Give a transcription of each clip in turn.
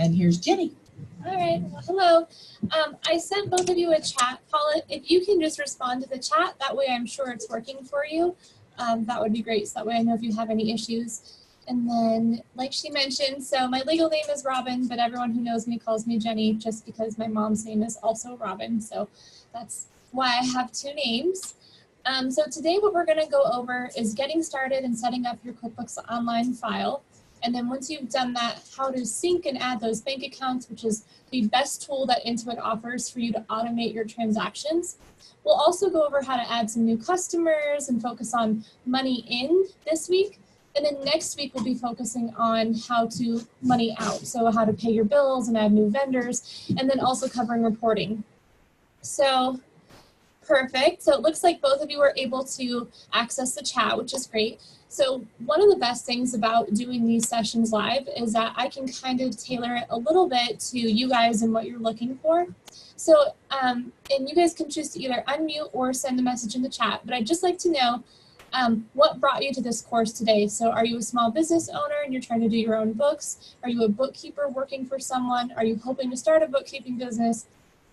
And here's Jenny. All right, well, hello. I sent both of you a chat. Paula, if you can just respond to the chat, that way I'm sure it's working for you. That would be great, so that way I know if you have any issues. And then, like she mentioned, so my legal name is Robin, but everyone who knows me calls me Jenny just because my mom's name is also Robin, so that's why I have two names. So today what we're gonna go over is getting started and setting up your QuickBooks Online file. And then once you've done that, how to sync and add those bank accounts, which is the best tool that Intuit offers for you to automate your transactions. We'll also go over how to add some new customers and focus on money in this week. And then next week, we'll be focusing on how to money out. So how to pay your bills and add new vendors, and then also covering reporting. So perfect. So it looks like both of you were able to access the chat, which is great. So one of the best things about doing these sessions live is that I can kind of tailor it a little bit to you guys and what you're looking for. So, and you guys can choose to either unmute or send a message in the chat, but I'd just like to know what brought you to this course today. So are you a small business owner and you're trying to do your own books? Are you a bookkeeper working for someone? Are you hoping to start a bookkeeping business?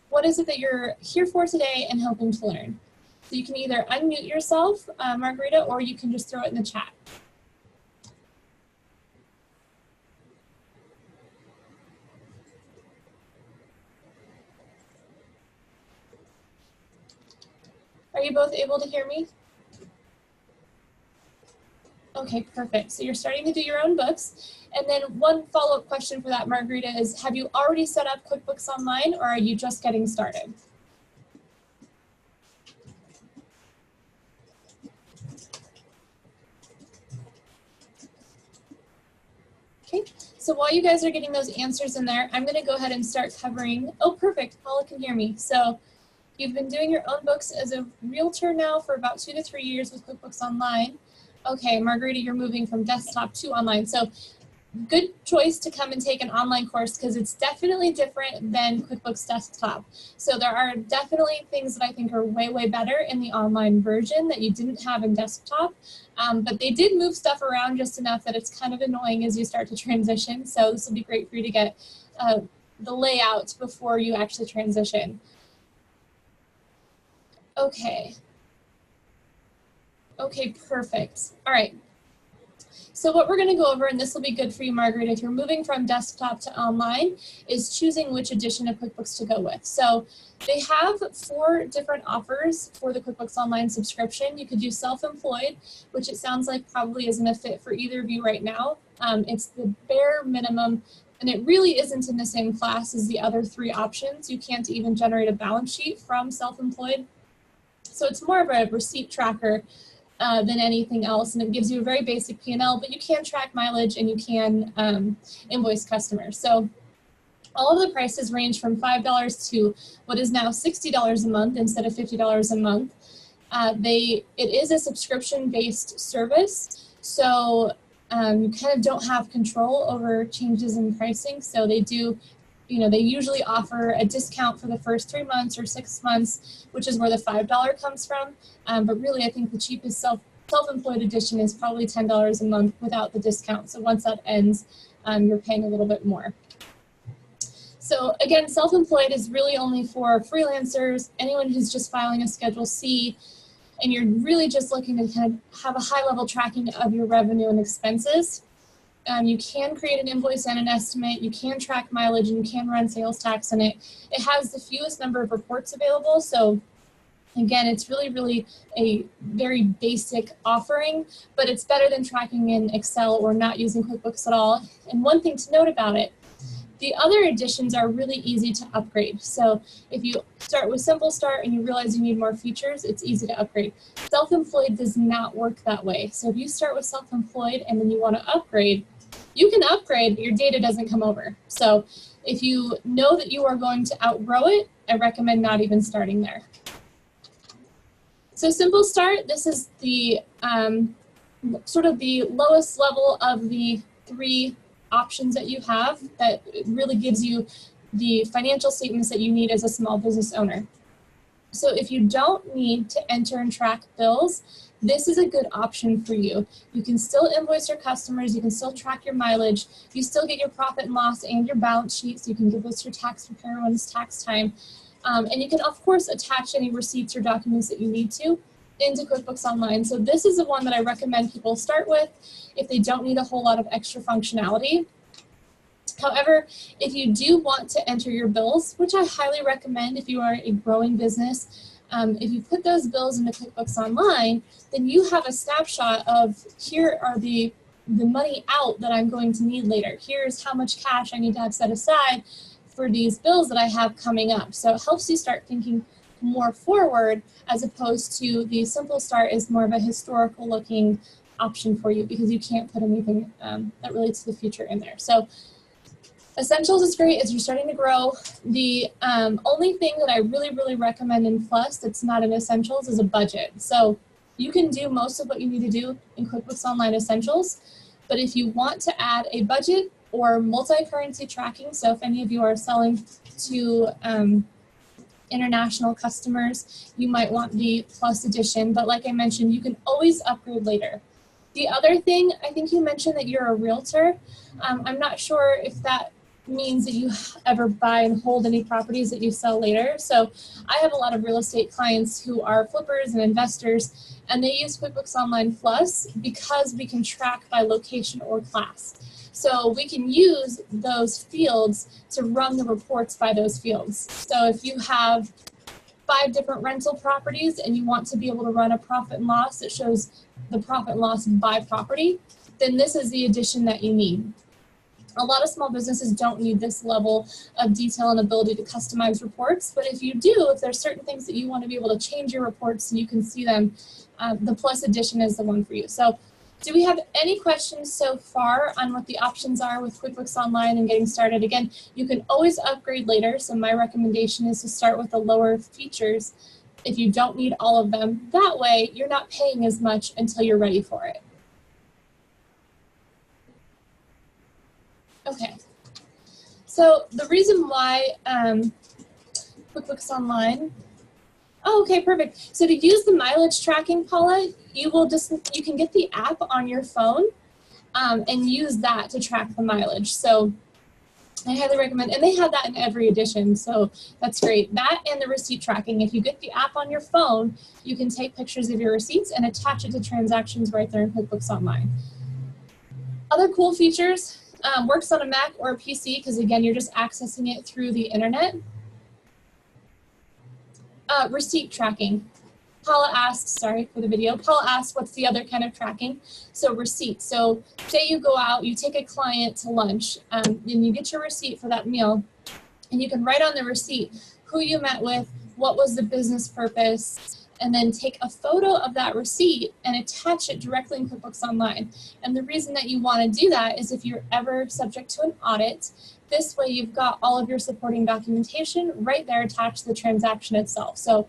What is it that you're here for today and hoping to learn? So you can either unmute yourself, Margarita, or you can just throw it in the chat. Are you both able to hear me? Okay, perfect. So you're starting to do your own books. And then one follow-up question for that, Margarita, is have you already set up QuickBooks Online or are you just getting started? Okay, so while you guys are getting those answers in there, I'm gonna go ahead and start covering, oh, perfect, Paula can hear me. So you've been doing your own books as a realtor now for about 2 to 3 years with QuickBooks Online. Okay, Margarita, you're moving from desktop to online. So good choice to come and take an online course because it's definitely different than QuickBooks Desktop. So there are definitely things that I think are way, way better in the online version that you didn't have in desktop. But they did move stuff around just enough that it's kind of annoying as you start to transition. So this will be great for you to get the layout before you actually transition. Okay. Okay, perfect. All right. So what we're going to go over, and this will be good for you, Margaret, if you're moving from desktop to online, is choosing which edition of QuickBooks to go with. So they have 4 different offers for the QuickBooks Online subscription. You could do self-employed, which it sounds like probably isn't a fit for either of you right now. It's the bare minimum, and it really isn't in the same class as the other 3 options. You can't even generate a balance sheet from self-employed. So it's more of a receipt tracker than anything else, and it gives you a very basic P&L, but you can track mileage and you can invoice customers. So all of the prices range from $5 to what is now $60 a month instead of $50 a month. It is a subscription-based service, so you kind of don't have control over changes in pricing. So they do, they usually offer a discount for the first 3 months or 6 months, which is where the $5 comes from. But really, I think the cheapest self-employed edition is probably $10 a month without the discount. So once that ends, you're paying a little bit more. So again, self-employed is really only for freelancers, anyone who's just filing a Schedule C, and you're really just looking to kind of have a high-level tracking of your revenue and expenses. You can create an invoice and an estimate, you can track mileage, and you can run sales tax in it. It has the fewest number of reports available, so again, it's really, really a very basic offering, but it's better than tracking in Excel or not using QuickBooks at all. And one thing to note about it, the other editions are really easy to upgrade. So if you start with Simple Start and you realize you need more features, it's easy to upgrade. Self-employed does not work that way. So if you start with self-employed and then you want to upgrade, you can upgrade, but your data doesn't come over. So if you know that you are going to outgrow it, I recommend not even starting there. So Simple Start, this is the sort of the lowest level of the 3 options that you have that really gives you the financial statements that you need as a small business owner. So if you don't need to enter and track bills, this is a good option for you. You can still invoice your customers, you can still track your mileage, you still get your profit and loss and your balance sheet, so you can give those to your tax preparer when it's tax time. And you can, of course, attach any receipts or documents that you need to into QuickBooks Online. So this is the one that I recommend people start with if they don't need a whole lot of extra functionality. However, if you do want to enter your bills, which I highly recommend if you are a growing business, if you put those bills into QuickBooks Online, then you have a snapshot of, here are the money out that I'm going to need later. Here's how much cash I need to have set aside for these bills that I have coming up. So it helps you start thinking more forward, as opposed to the simple start is more of a historical looking option for you, because you can't put anything that relates to the future in there. So Essentials is great as you're starting to grow. The only thing that I really recommend in Plus that's not in Essentials is a budget. So you can do most of what you need to do in QuickBooks Online Essentials, but if you want to add a budget or multi-currency tracking, so if any of you are selling to international customers, you might want the Plus edition, but like I mentioned, you can always upgrade later. The other thing, I think you mentioned that you're a realtor. I'm not sure if that means that you ever buy and hold any properties that you sell later. So I have a lot of real estate clients who are flippers and investors, and they use QuickBooks Online Plus because we can track by location or class. So we can use those fields to run the reports by those fields. So if you have 5 different rental properties and you want to be able to run a profit and loss that shows the profit and loss by property, then this is the addition that you need. A lot of small businesses don't need this level of detail and ability to customize reports, but if you do, if there's certain things that you want to be able to change your reports so you can see them, the Plus edition is the one for you. So do we have any questions so far on what the options are with QuickBooks Online and getting started? Again, you can always upgrade later, so my recommendation is to start with the lower features if you don't need all of them. That way, you're not paying as much until you're ready for it. Okay, so the reason why QuickBooks Online, oh, okay, perfect. So to use the mileage tracking, Paula, you can get the app on your phone and use that to track the mileage. So I highly recommend, and they have that in every edition, so that's great. That and the receipt tracking. If you get the app on your phone, you can take pictures of your receipts and attach it to transactions right there in QuickBooks Online. Other cool features, works on a Mac or a PC, because again, you're just accessing it through the internet. Receipt tracking. Paula asks, sorry for the video, Paula asks what's the other kind of tracking? So receipts. So say you go out, you take a client to lunch, and you get your receipt for that meal, and you can write on the receipt who you met with, what was the business purpose, and then take a photo of that receipt and attach it directly in QuickBooks Online. And the reason that you want to do that is if you're ever subject to an audit, this way you've got all of your supporting documentation right there attached to the transaction itself. So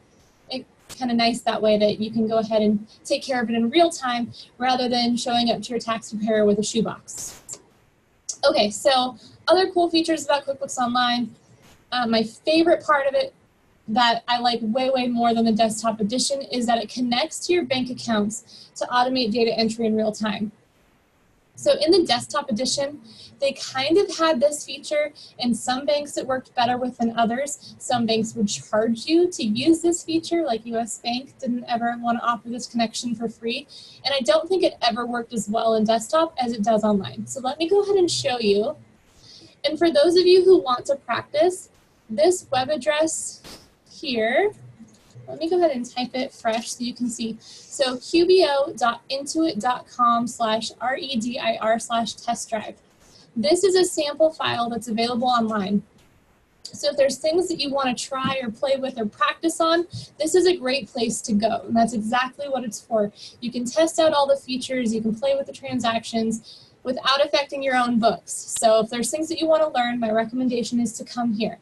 it's kind of nice that way that you can go ahead and take care of it in real time rather than showing up to your tax preparer with a shoebox. Okay, so other cool features about QuickBooks Online. My favorite part of it that I like way more than the desktop edition is that it connects to your bank accounts to automate data entry in real time. So in the desktop edition, they kind of had this feature. In some banks it worked better with than others. Some banks would charge you to use this feature, like US Bank didn't ever want to offer this connection for free. And I don't think it ever worked as well in desktop as it does online. So let me go ahead and show you. And for those of you who want to practice, this web address here, let me go ahead and type it fresh so you can see. So qbo.intuit.com/redir/test drive. This is a sample file that's available online. So if there's things that you want to try or play with or practice on, this is a great place to go. And that's exactly what it's for. You can test out all the features, you can play with the transactions without affecting your own books. So if there's things that you want to learn, my recommendation is to come here.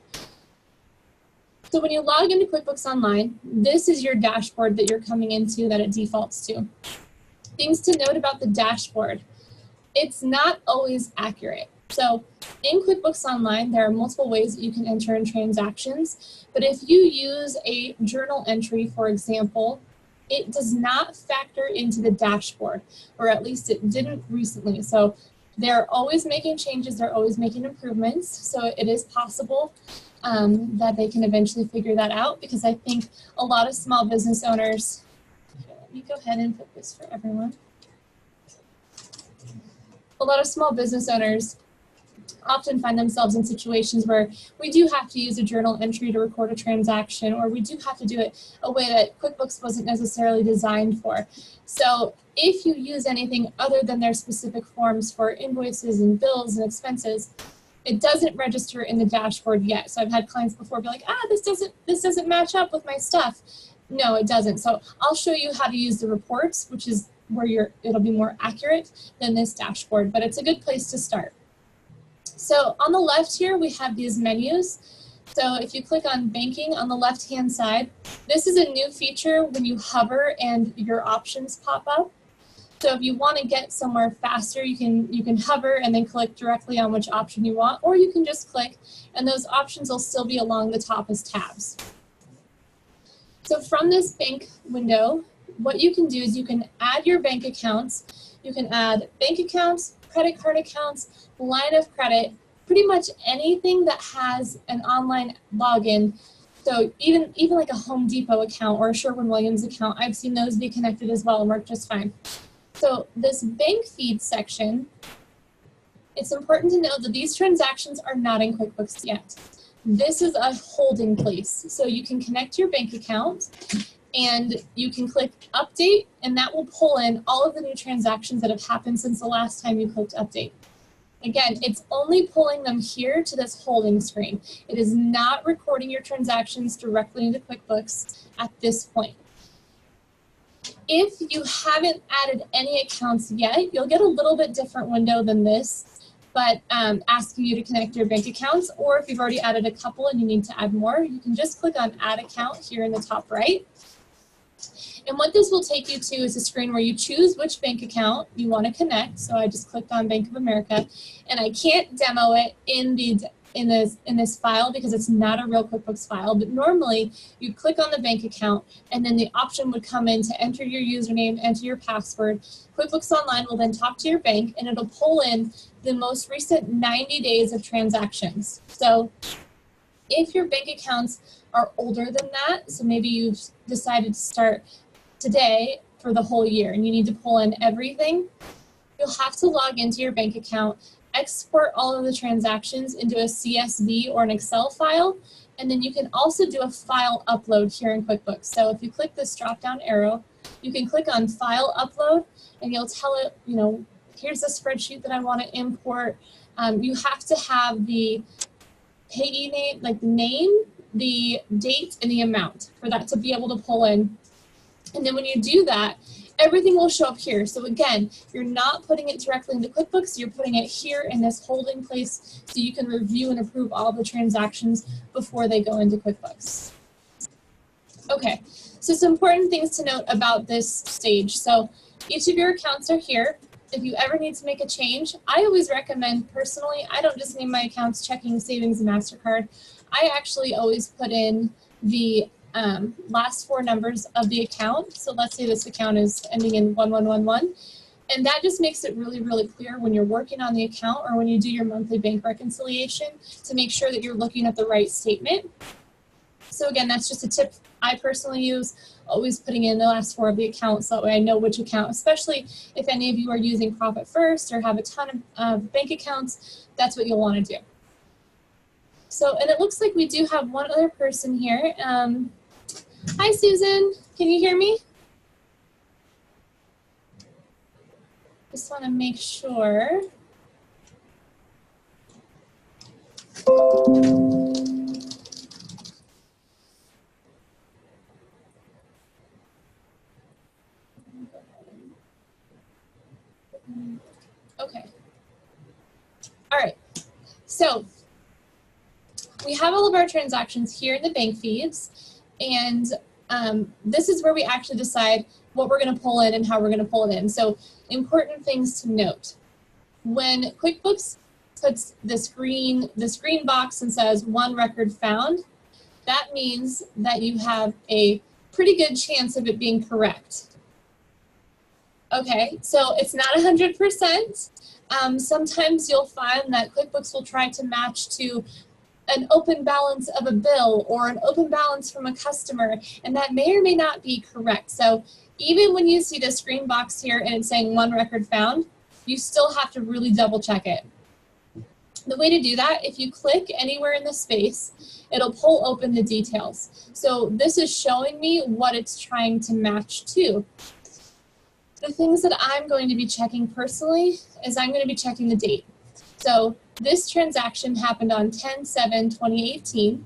So when you log into QuickBooks Online, this is your dashboard that you're coming into that it defaults to. Things to note about the dashboard. It's not always accurate. So in QuickBooks Online, there are multiple ways that you can enter in transactions, but if you use a journal entry, for example, it does not factor into the dashboard, or at least it didn't recently. So they're always making changes, they're always making improvements. So it is possible that they can eventually figure that out, because I think a lot of small business owners, let me go ahead and put this for everyone. A lot of small business owners often find themselves in situations where we do have to use a journal entry to record a transaction, or we do have to do it a way that QuickBooks wasn't necessarily designed for. So if you use anything other than their specific forms for invoices and bills and expenses, it doesn't register in the dashboard yet. So I've had clients before be like, this doesn't match up with my stuff. No, it doesn't. So I'll show you how to use the reports, which is where it'll be more accurate than this dashboard, but it's a good place to start. So on the left here, we have these menus. So if you click on banking on the left-hand side, this is a new feature when you hover and your options pop up. So if you want to get somewhere faster, you can hover and then click directly on which option you want, or you can just click and those options will still be along the top as tabs. So from this bank window, what you can do is you can add your bank accounts. You can add bank accounts, credit card accounts, line of credit, pretty much anything that has an online login. So even like a Home Depot account or a Sherwin-Williams account, I've seen those be connected as well and work just fine. So this bank feed section, it's important to know that these transactions are not in QuickBooks yet. This is a holding place. So you can connect your bank account and you can click update, and that will pull in all of the new transactions that have happened since the last time you clicked update. Again, it's only pulling them here to this holding screen. It is not recording your transactions directly into QuickBooks at this point. If you haven't added any accounts yet, you'll get a little bit different window than this, but asking you to connect your bank accounts, or if you've already added a couple and you need to add more, you can just click on Add Account here in the top right. And what this will take you to is a screen where you choose which bank account you want to connect. So I just clicked on Bank of America, and I can't demo it in this file because it's not a real QuickBooks file. But normally you click on the bank account, and then the option would come in to enter your username, enter your password. QuickBooks Online will then talk to your bank, and it'll pull in the most recent 90 days of transactions. So if your bank accounts are older than that, so maybe you've decided to start today for the whole year and you need to pull in everything, you'll have to log into your bank account, export all of the transactions into a CSV or an Excel file, and then you can also do a file upload here in QuickBooks. So if you click this drop-down arrow, you can click on File Upload, and you'll tell it, here's the spreadsheet that I want to import. You have to have the payee name, like the name, the date, and the amount for that to be able to pull in. And then when you do that, everything will show up here. So again, you're not putting it directly into QuickBooks, you're putting it here in this holding place so you can review and approve all the transactions before they go into QuickBooks. Okay, so some important things to note about this stage. So each of your accounts are here. If you ever need to make a change, I always recommend, personally, I don't just name my accounts checking, savings, and MasterCard. I actually always put in the last four numbers of the account. So let's say this account is ending in 1111. And that just makes it really, really clear when you're working on the account or when you do your monthly bank reconciliation to make sure that you're looking at the right statement. So again, that's just a tip I personally use, always putting in the last four of the account so that way I know which account, especially if any of you are using Profit First or have a ton of bank accounts, that's what you'll want to do. So, and it looks like we do have one other person here. Hi, Susan. Can you hear me? Just want to make sure. Okay. All right. So we have all of our transactions here in the bank feeds, and this is where we actually decide what we're going to pull in and how we're going to pull it in. So important things to note. When QuickBooks puts this green box and says one record found, that means that you have a pretty good chance of it being correct. Okay, so it's not 100%. Sometimes you'll find that QuickBooks will try to match to an open balance of a bill or an open balance from a customer, and that may or may not be correct. So even when you see this green box here and it's saying 1 record found, you still have to really double check it. The way to do that, if you click anywhere in the space, it'll pull open the details. So this is showing me what it's trying to match to. The things that I'm going to be checking personally is I'm going to be checking the date. So this transaction happened on 10/7/2018.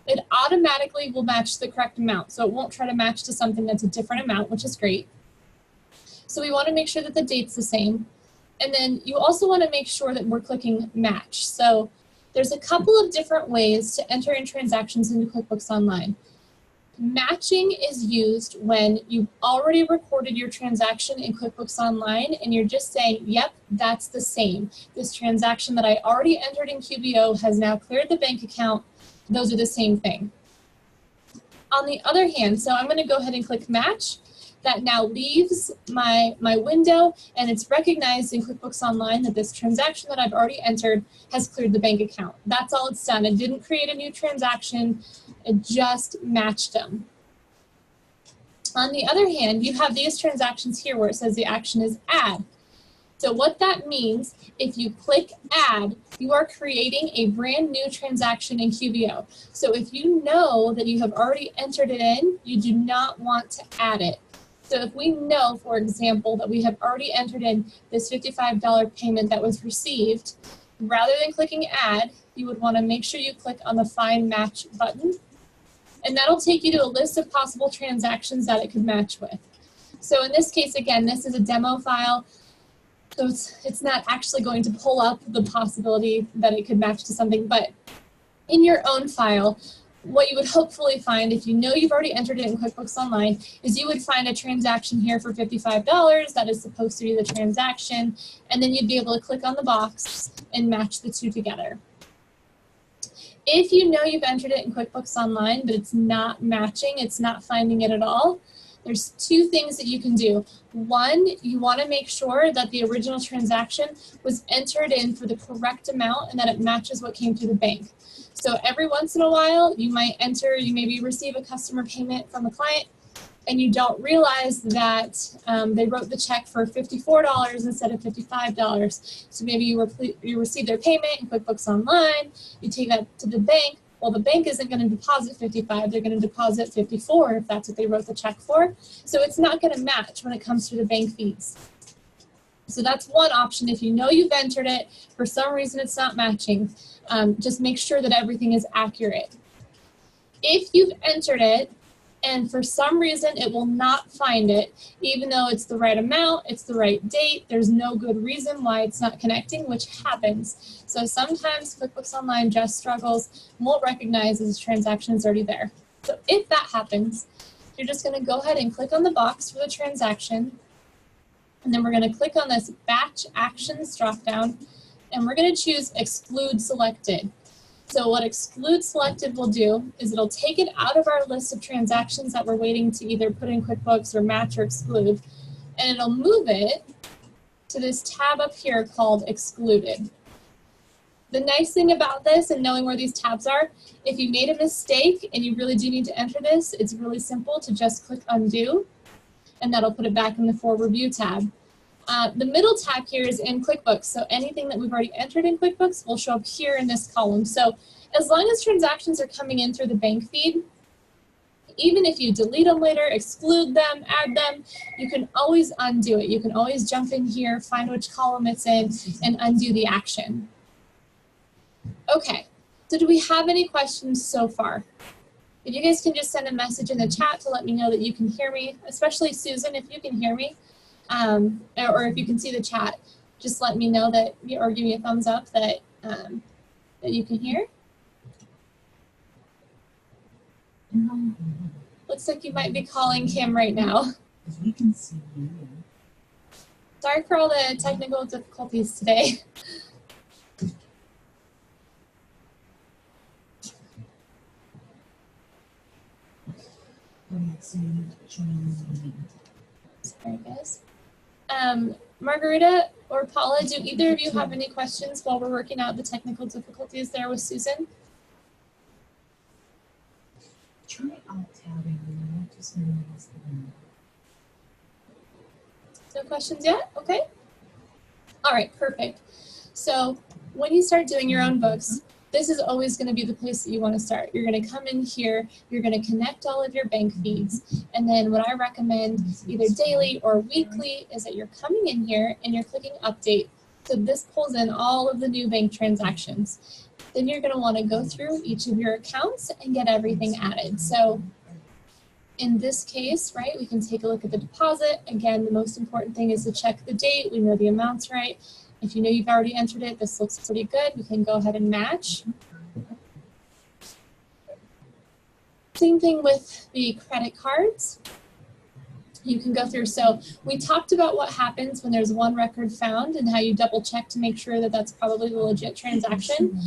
It automatically will match the correct amount. So it won't try to match to something that's a different amount, which is great. So we want to make sure that the date's the same. And then you also want to make sure that we're clicking match. So there's a couple of different ways to enter in transactions into QuickBooks Online. Matching is used when you've already recorded your transaction in QuickBooks Online and you're just saying, yep, that's the same. This transaction that I already entered in QBO has now cleared the bank account. Those are the same thing. On the other hand, so I'm going to go ahead and click match. That now leaves my window, and it's recognized in QuickBooks Online that this transaction that I've already entered has cleared the bank account. That's all it's done. It didn't create a new transaction. It just matched them. On the other hand, you have these transactions here where it says the action is add. So what that means, if you click add, you are creating a brand new transaction in QBO. So if you know that you have already entered it in, you do not want to add it. So if we know, for example, that we have already entered in this $55 payment that was received, rather than clicking add, you would want to make sure you click on the find match button. And that'll take you to a list of possible transactions that it could match with. So in this case, again, this is a demo file. So it's not actually going to pull up the possibility that it could match to something, but in your own file, what you would hopefully find, if you know you've already entered it in QuickBooks Online, is you would find a transaction here for $55 that is supposed to be the transaction, and then you'd be able to click on the box and match the two together. If you know you've entered it in QuickBooks Online, but it's not matching, it's not finding it at all, there's two things that you can do. One, you want to make sure that the original transaction was entered in for the correct amount and that it matches what came through the bank. So every once in a while, you might maybe receive a customer payment from a client and you don't realize that they wrote the check for $54 instead of $55. So maybe you receive their payment in QuickBooks Online, you take that to the bank. Well, the bank isn't going to deposit $55, they're going to deposit $54 if that's what they wrote the check for. So it's not going to match when it comes to the bank fees. So that's one option. If you know you've entered it, for some reason it's not matching, just make sure that everything is accurate. If you've entered it and for some reason it will not find it, even though it's the right amount, it's the right date, there's no good reason why it's not connecting, which happens. So sometimes QuickBooks Online just struggles, won't recognize this transaction is already there. So if that happens, you're just going to go ahead and click on the box for the transaction, and then we're going to click on this Batch Actions dropdown, and we're going to choose Exclude Selected. So what Exclude Selected will do is it'll take it out of our list of transactions that we're waiting to either put in QuickBooks or match or exclude, and it'll move it to this tab up here called Excluded. The nice thing about this and knowing where these tabs are, if you made a mistake and you really do need to enter this, it's really simple to just click Undo, and that'll put it back in the For Review tab. The middle tab here is in QuickBooks, so anything that we've already entered in QuickBooks will show up here in this column. So as long as transactions are coming in through the bank feed, even if you delete them later, exclude them, add them, you can always undo it. You can always jump in here, find which column it's in, and undo the action. Okay, so do we have any questions so far? If you guys can just send a message in the chat to let me know that you can hear me, especially Susan, if you can hear me. Or if you can see the chat, just let me know that, or give me a thumbs up that that you can hear. Looks like you might be calling Kim right now. We can see you. Sorry for all the technical difficulties today. I'm not seeing Margarita or Paula, do either of you have any questions while we're working out the technical difficulties there with Susan? Try alt-tabbing. No questions yet? Okay. All right, perfect. So when you start doing your own books, this is always going to be the place that you want to start. You're going to come in here, you're going to connect all of your bank feeds, and then what I recommend either daily or weekly is that you're coming in here and you're clicking update. So this pulls in all of the new bank transactions. Then you're going to want to go through each of your accounts and get everything added. So in this case, right, we can take a look at the deposit. Again, the most important thing is to check the date. We know the amount's right. If you know you've already entered it, this looks pretty good. We can go ahead and match. Same thing with the credit cards. You can go through. So we talked about what happens when there's one record found and how you double check to make sure that that's probably the legit transaction.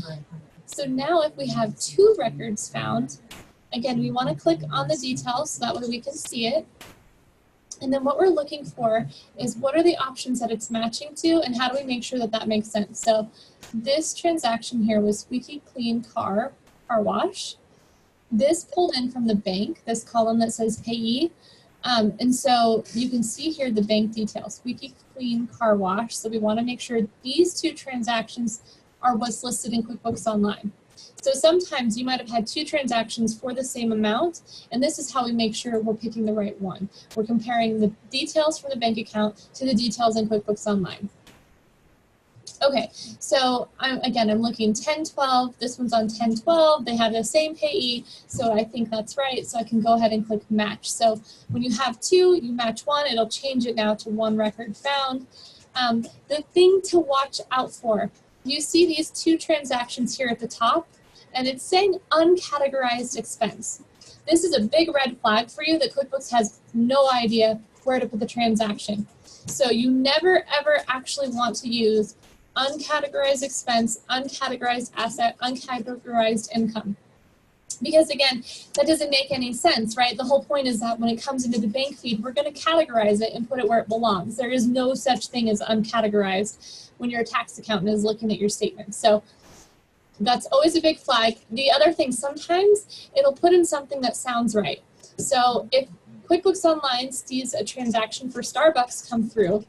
So now if we have two records found, again, we want to click on the details so that way we can see it. And then what we're looking for is what are the options that it's matching to and how do we make sure that that makes sense. So this transaction here was squeaky clean car wash. This pulled in from the bank, this column that says payee. And so you can see here the bank details, squeaky clean car wash. So we want to make sure these two transactions are what's listed in QuickBooks Online. So sometimes you might have had two transactions for the same amount, and this is how we make sure we're picking the right one. We're comparing the details from the bank account to the details in QuickBooks Online. Okay, so I'm looking 1012, this one's on 1012, they have the same payee, so I think that's right, so I can go ahead and click match. So when you have two, you match one, it'll change it now to one record found. The thing to watch out for, you see these two transactions here at the top, and it's saying uncategorized expense. This is a big red flag for you that QuickBooks has no idea where to put the transaction. So you never ever actually want to use uncategorized expense, uncategorized asset, uncategorized income. Because again, that doesn't make any sense, right? The whole point is that when it comes into the bank feed, we're going to categorize it and put it where it belongs. There is no such thing as uncategorized when your tax accountant is looking at your statement. So that's always a big flag. The other thing, sometimes it'll put in something that sounds right. So if QuickBooks Online sees a transaction for Starbucks come through,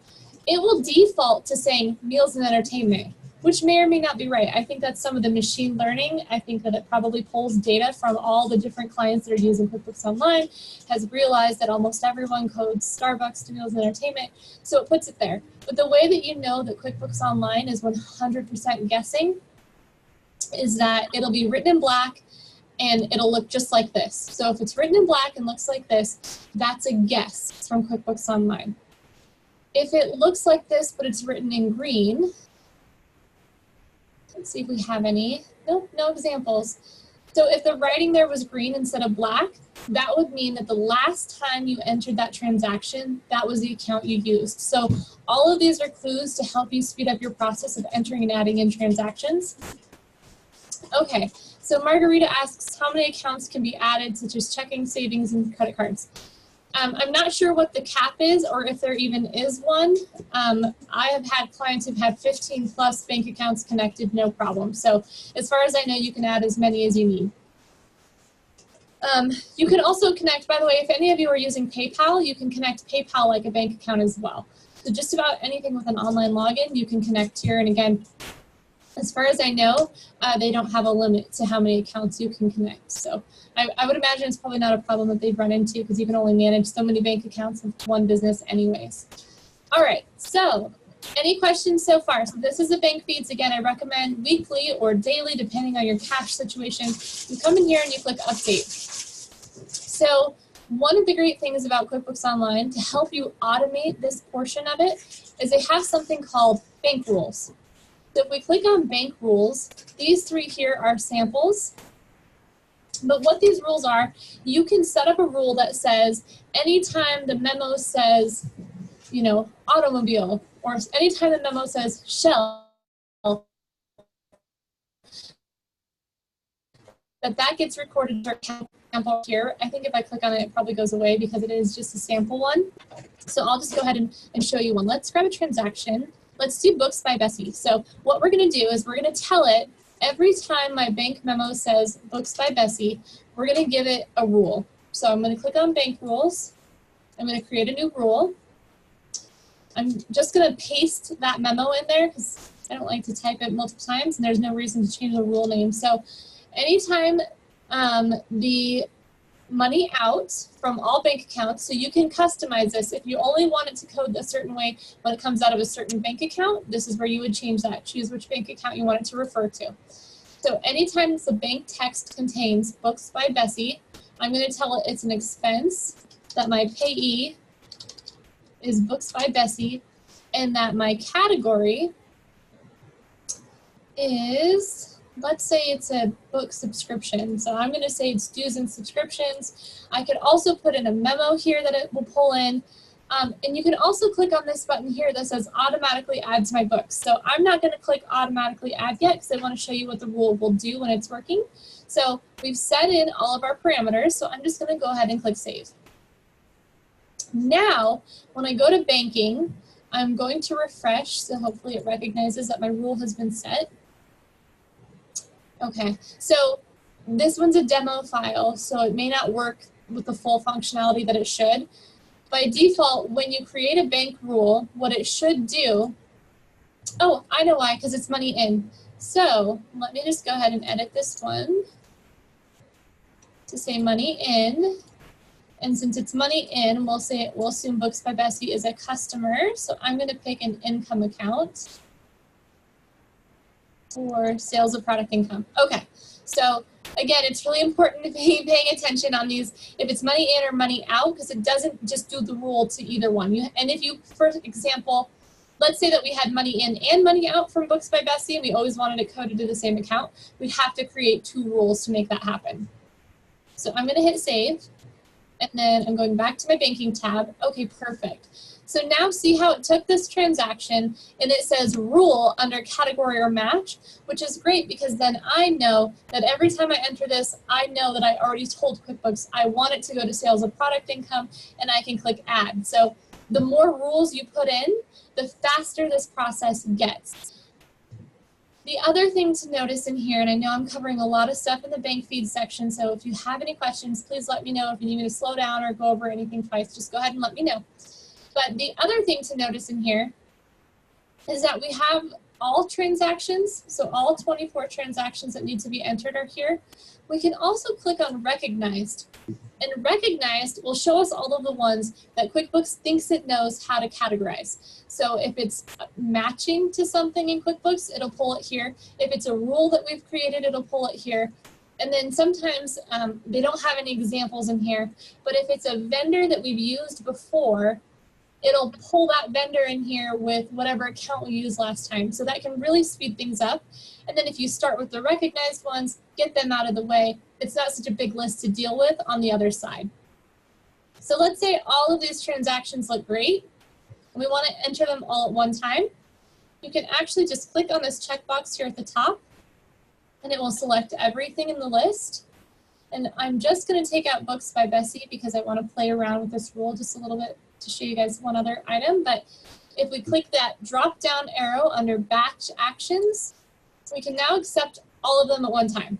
it will default to saying meals and entertainment, which may or may not be right. I think that's some of the machine learning. I think that it probably pulls data from all the different clients that are using QuickBooks Online, has realized that almost everyone codes Starbucks to meals and entertainment, so it puts it there. But the way that you know that QuickBooks Online is 100% guessing is that it'll be written in black and it'll look just like this. So if it's written in black and looks like this, that's a guess from QuickBooks Online. If it looks like this, but it's written in green, let's see if we have any. Nope, no examples. So if the writing there was green instead of black, that would mean that the last time you entered that transaction, that was the account you used. So all of these are clues to help you speed up your process of entering and adding in transactions. Okay, so Margarita asks how many accounts can be added, such as checking, savings, and credit cards. I'm not sure what the cap is or if there even is one. I have had clients who've had 15 plus bank accounts connected, no problem. So as far as I know, you can add as many as you need. You can also connect, by the way, if any of you are using PayPal, you can connect PayPal like a bank account as well. So just about anything with an online login, you can connect here. And again, as far as I know, they don't have a limit to how many accounts you can connect. So I would imagine it's probably not a problem that they've run into because you can only manage so many bank accounts with one business anyways. All right, so any questions so far? So this is the bank feeds. Again, I recommend weekly or daily, depending on your cash situation. You come in here and you click update. So one of the great things about QuickBooks Online to help you automate this portion of it is they have something called bank rules. So if we click on bank rules, these three here are samples. But what these rules are, you can set up a rule that says anytime the memo says, you know, automobile, or anytime the memo says shell, that gets recorded to our sample here. I think if I click on it, it probably goes away because it is just a sample one. So I'll just go ahead and show you one. Let's grab a transaction. Let's do Books by Bessie. So what we're going to do is we're going to tell it every time my bank memo says Books by Bessie, we're going to give it a rule. So I'm going to click on Bank Rules. I'm going to create a new rule. I'm just going to paste that memo in there because I don't like to type it multiple times, and there's no reason to change the rule name. So anytime the money out from all bank accounts, so you can customize this. If you only want it to code a certain way when it comes out of a certain bank account, this is where you would change that. Choose which bank account you want it to refer to. So anytime the bank text contains Books by Bessie, I'm going to tell it it's an expense, that my payee is Books by Bessie, and that my category is, let's say it's a book subscription. So I'm going to say it's dues and subscriptions. I could also put in a memo here that it will pull in. And you can also click on this button here that says automatically add to my books. So I'm not going to click automatically add yet because I want to show you what the rule will do when it's working. So we've set in all of our parameters. So I'm just going to go ahead and click save. Now, when I go to banking, I'm going to refresh. So hopefully it recognizes that my rule has been set. Okay, so this one's a demo file, so it may not work with the full functionality that it should. By default, when you create a bank rule, what it should do, oh, I know why, because it's money in. So let me just go ahead and edit this one to say money in. And since it's money in, we'll assume Books by Bessie is a customer. So I'm going to pick an income account for sales of product income. Okay, so again, it's really important to be paying attention on these, if it's money in or money out, because it doesn't just do the rule to either one. And if you, for example, let's say that we had money in and money out from Books by Bessie, and we always wanted it coded to the same account, we'd have to create two rules to make that happen. So I'm going to hit save, and then I'm going back to my banking tab. Okay, perfect. So now see how it took this transaction and it says rule under category or match, which is great because then I know that every time I enter this, I know that I already told QuickBooks I want it to go to sales of product income, and I can click add. So the more rules you put in, the faster this process gets. The other thing to notice in here, and I know I'm covering a lot of stuff in the bank feed section, so if you have any questions, please let me know. If you need me to slow down or go over anything twice, just go ahead and let me know. But the other thing to notice in here is that we have all transactions, so all 24 transactions that need to be entered are here. We can also click on recognized, and recognized will show us all of the ones that QuickBooks thinks it knows how to categorize. So if it's matching to something in QuickBooks, it'll pull it here. If it's a rule that we've created, it'll pull it here. And then sometimes they don't have any examples in here, but if it's a vendor that we've used before, it'll pull that vendor in here with whatever account we used last time. So that can really speed things up. And then if you start with the recognized ones, get them out of the way, it's not such a big list to deal with on the other side. So let's say all of these transactions look great, and we want to enter them all at one time. You can actually just click on this checkbox here at the top, and it will select everything in the list. And I'm just going to take out Books by Bessie because I want to play around with this rule just a little bit to show you guys one other item. But if we click that drop down arrow under batch actions, we can now accept all of them at one time.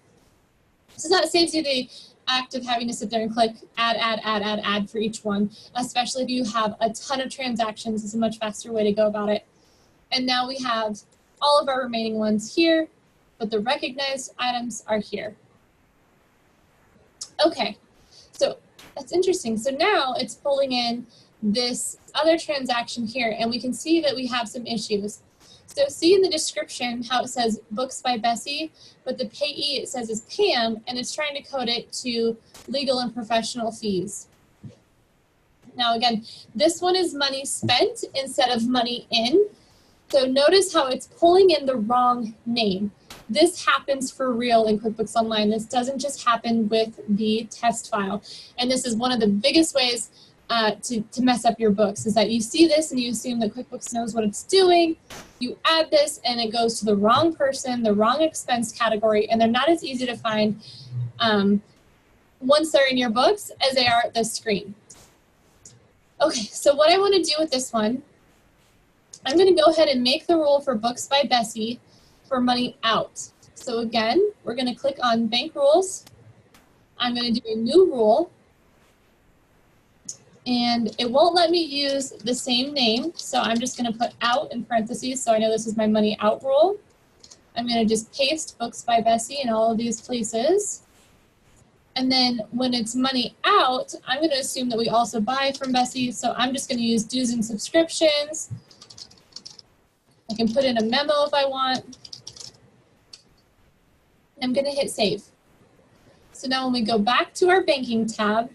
So that saves you the act of having to sit there and click add for each one, especially if you have a ton of transactions. It's a much faster way to go about it. And now we have all of our remaining ones here, but the recognized items are here. Okay, so that's interesting. So now it's pulling in this other transaction here, and we can see that we have some issues. So see in the description how it says Books by Bessie, but the payee it says is Pam, and it's trying to code it to legal and professional fees. Now again, this one is money spent instead of money in. So notice how it's pulling in the wrong name. This happens for real in QuickBooks Online. This doesn't just happen with the test file. And this is one of the biggest ways to mess up your books, is that you see this and you assume that QuickBooks knows what it's doing. You add this and it goes to the wrong person, the wrong expense category, and they're not as easy to find once they're in your books as they are at this screen. Okay, so what I want to do with this one, I'm going to go ahead and make the rule for Books by Bessie for money out. So again, we're going to click on Bank Rules. I'm going to do a new rule. And it won't let me use the same name, so I'm just going to put out in parentheses so I know this is my money out rule. I'm going to just paste Books by Bessie in all of these places. And then when it's money out, I'm going to assume that we also buy from Bessie, so I'm just going to use dues and subscriptions. I can put in a memo if I want. I'm going to hit save. So now when we go back to our banking tab,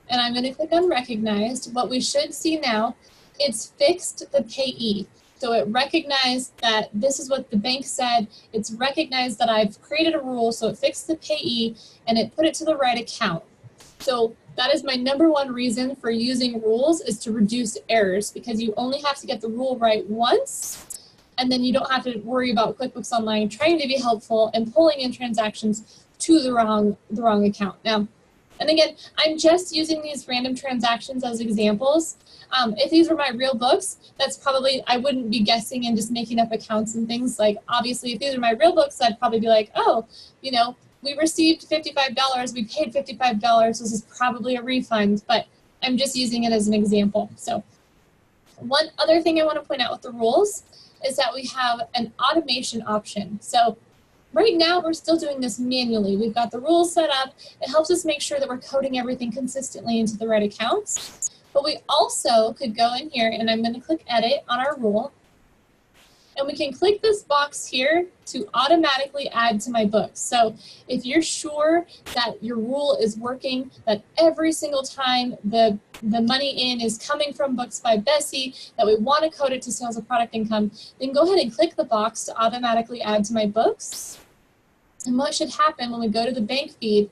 and I'm going to click on recognized, what we should see now, it's fixed the payee. So it recognized that this is what the bank said. It's recognized that I've created a rule, so it fixed the payee and it put it to the right account. So that is my #1 reason for using rules, is to reduce errors, because you only have to get the rule right once, and then you don't have to worry about QuickBooks Online trying to be helpful and pulling in transactions to the wrong account. Now, and again, I'm just using these random transactions as examples. If these were my real books, that's probably, I wouldn't be guessing and just making up accounts and things. Like, obviously, if these are my real books, I'd probably be like, oh, you know, we received $55, we paid $55, this is probably a refund, but I'm just using it as an example. So one other thing I want to point out with the rules is that we have an automation option. So right now, we're still doing this manually. We've got the rules set up. It helps us make sure that we're coding everything consistently into the right accounts. But we also could go in here, and I'm going to click Edit on our rule. And we can click this box here to automatically add to my books. So if you're sure that your rule is working, that every single time the money in is coming from Books by Bessie, that we want to code it to sales of product income, then go ahead and click the box to automatically add to my books. And what should happen when we go to the bank feed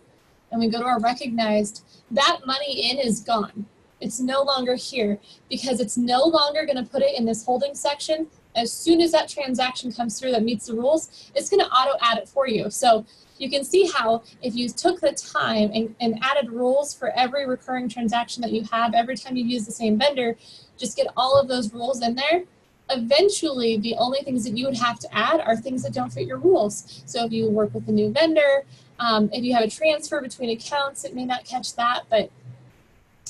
and we go to our recognized, that money in is gone. It's no longer here because it's no longer going to put it in this holding section. As soon as that transaction comes through that meets the rules, it's going to auto add it for you. So you can see how if you took the time and added rules for every recurring transaction that you have, every time you use the same vendor, just get all of those rules in there. Eventually, the only things that you would have to add are things that don't fit your rules. So if you work with a new vendor, if you have a transfer between accounts, it may not catch that, but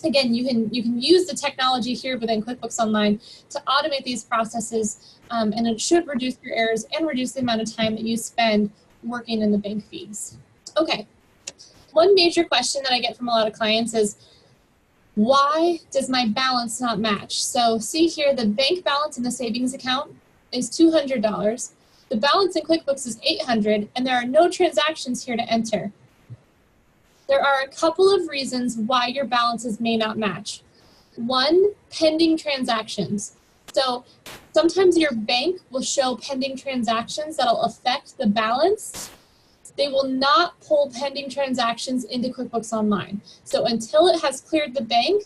again, you can use the technology here within QuickBooks Online to automate these processes, and it should reduce your errors and reduce the amount of time that you spend working in the bank feeds. Okay, one major question that I get from a lot of clients is, why does my balance not match? So see here, the bank balance in the savings account is $200. The balance in QuickBooks is $800, and there are no transactions here to enter. There are a couple of reasons why your balances may not match. One, pending transactions. So sometimes your bank will show pending transactions that'll affect the balance. They will not pull pending transactions into QuickBooks Online. So until it has cleared the bank,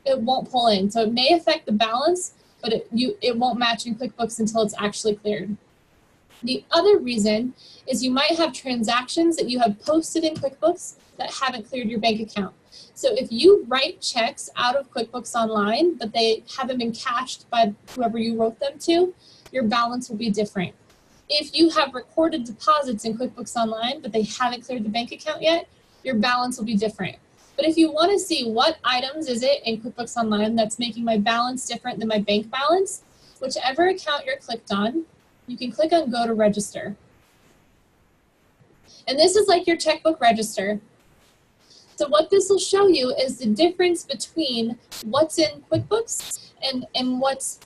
it won't pull in. So it may affect the balance, but it won't match in QuickBooks until it's actually cleared. The other reason is you might have transactions that you have posted in QuickBooks that haven't cleared your bank account. So if you write checks out of QuickBooks Online, but they haven't been cashed by whoever you wrote them to, your balance will be different. If you have recorded deposits in QuickBooks Online, but they haven't cleared the bank account yet, your balance will be different. But if you want to see what items is it in QuickBooks Online that's making my balance different than my bank balance, whichever account you're clicked on, you can click on Go to Register. And this is like your checkbook register. So what this will show you is the difference between what's in QuickBooks and what's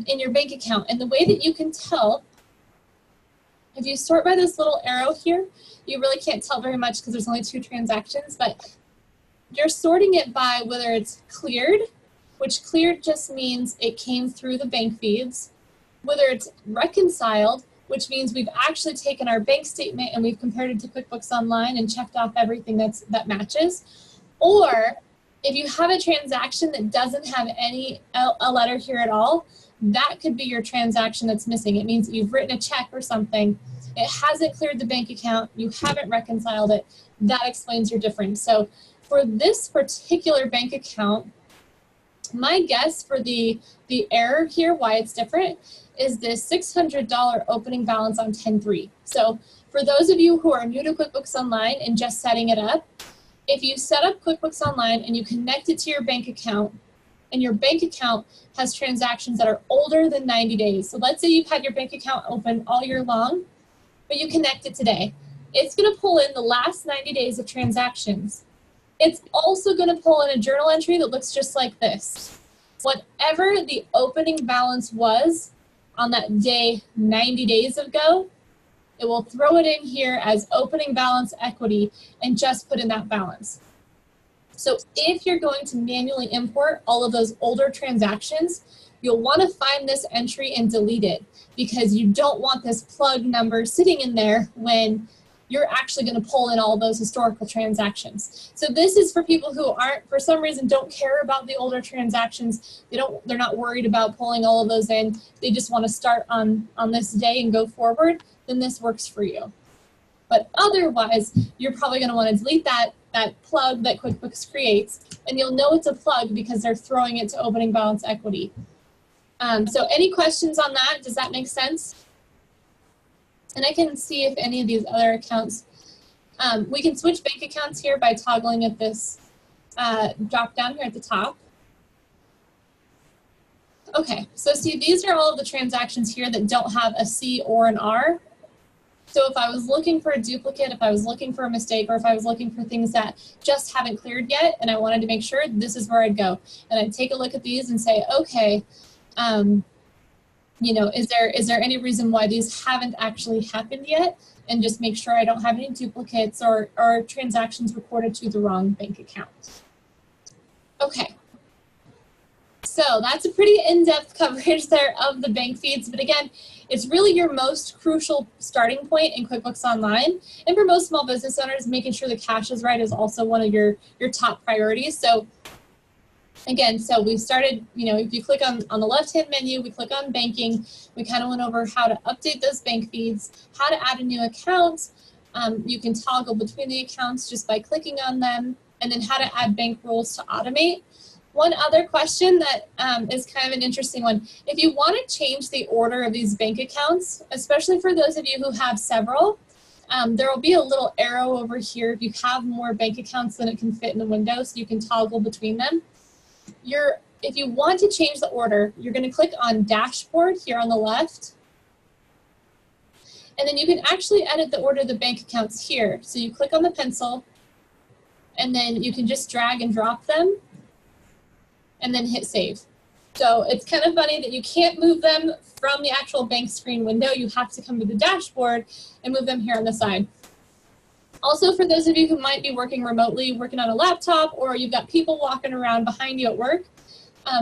in your bank account. And the way that you can tell, if you sort by this little arrow here, you really can't tell very much because there's only 2 transactions, but you're sorting it by whether it's cleared, which cleared just means it came through the bank feeds, whether it's reconciled, which means we've actually taken our bank statement and we've compared it to QuickBooks Online and checked off everything that matches. Or if you have a transaction that doesn't have a letter here at all, that could be your transaction that's missing. It means that you've written a check or something, it hasn't cleared the bank account, you haven't reconciled it, that explains your difference. So for this particular bank account, my guess for the error here, why it's different, is this $600 opening balance on 10/3. So for those of you who are new to QuickBooks Online and just setting it up, if you set up QuickBooks Online and you connect it to your bank account, and your bank account has transactions that are older than 90 days. So let's say you've had your bank account open all year long, but you connect it today. It's gonna pull in the last 90 days of transactions. It's also gonna pull in a journal entry that looks just like this. Whatever the opening balance was on that day 90 days ago, it will throw it in here as opening balance equity and just put in that balance. So if you're going to manually import all of those older transactions, you'll want to find this entry and delete it, because you don't want this plug number sitting in there when you're actually going to pull in all those historical transactions. So this is for people who aren't, for some reason, don't care about the older transactions. They're not worried about pulling all of those in. They just want to start on this day and go forward. Then this works for you. But otherwise, you're probably going to want to delete that plug that QuickBooks creates, and you'll know it's a plug because they're throwing it to opening balance equity. So any questions on that? Does that make sense? And I can see if any of these other accounts, we can switch bank accounts here by toggling at this drop down here at the top. Okay, so see, these are all of the transactions here that don't have a C or an R. So if I was looking for a duplicate, if I was looking for a mistake, or if I was looking for things that just haven't cleared yet and I wanted to make sure, this is where I'd go. And I'd take a look at these and say, okay, you know, is there any reason why these haven't actually happened yet? And just make sure I don't have any duplicates or transactions recorded to the wrong bank account. Okay. So that's a pretty in-depth coverage there of the bank feeds. But again, it's really your most crucial starting point in QuickBooks Online. And for most small business owners, making sure the cash is right is also one of your top priorities. So again, so we started, you know, if you click on the left-hand menu, we click on banking. We kind of went over how to update those bank feeds, how to add a new account. You can toggle between the accounts just by clicking on them, and then how to add bank rules to automate. One other question that is kind of an interesting one. If you want to change the order of these bank accounts, especially for those of you who have several, there will be a little arrow over here. If you have more bank accounts than it can fit in the window, so you can toggle between them. If you want to change the order, you're going to click on Dashboard here on the left. And then you can actually edit the order of the bank accounts here. So you click on the pencil, and then you can just drag and drop them, and then hit save. So it's kind of funny that you can't move them from the actual bank screen window. You have to come to the dashboard and move them here on the side. Also, for those of you who might be working remotely, working on a laptop, or you've got people walking around behind you at work,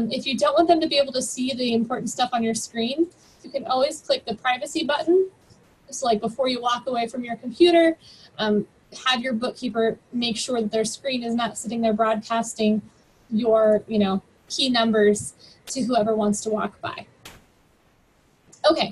if you don't want them to be able to see the important stuff on your screen, you can always click the privacy button. So like before you walk away from your computer, have your bookkeeper make sure that their screen is not sitting there broadcasting your, you know, key numbers to whoever wants to walk by. Okay,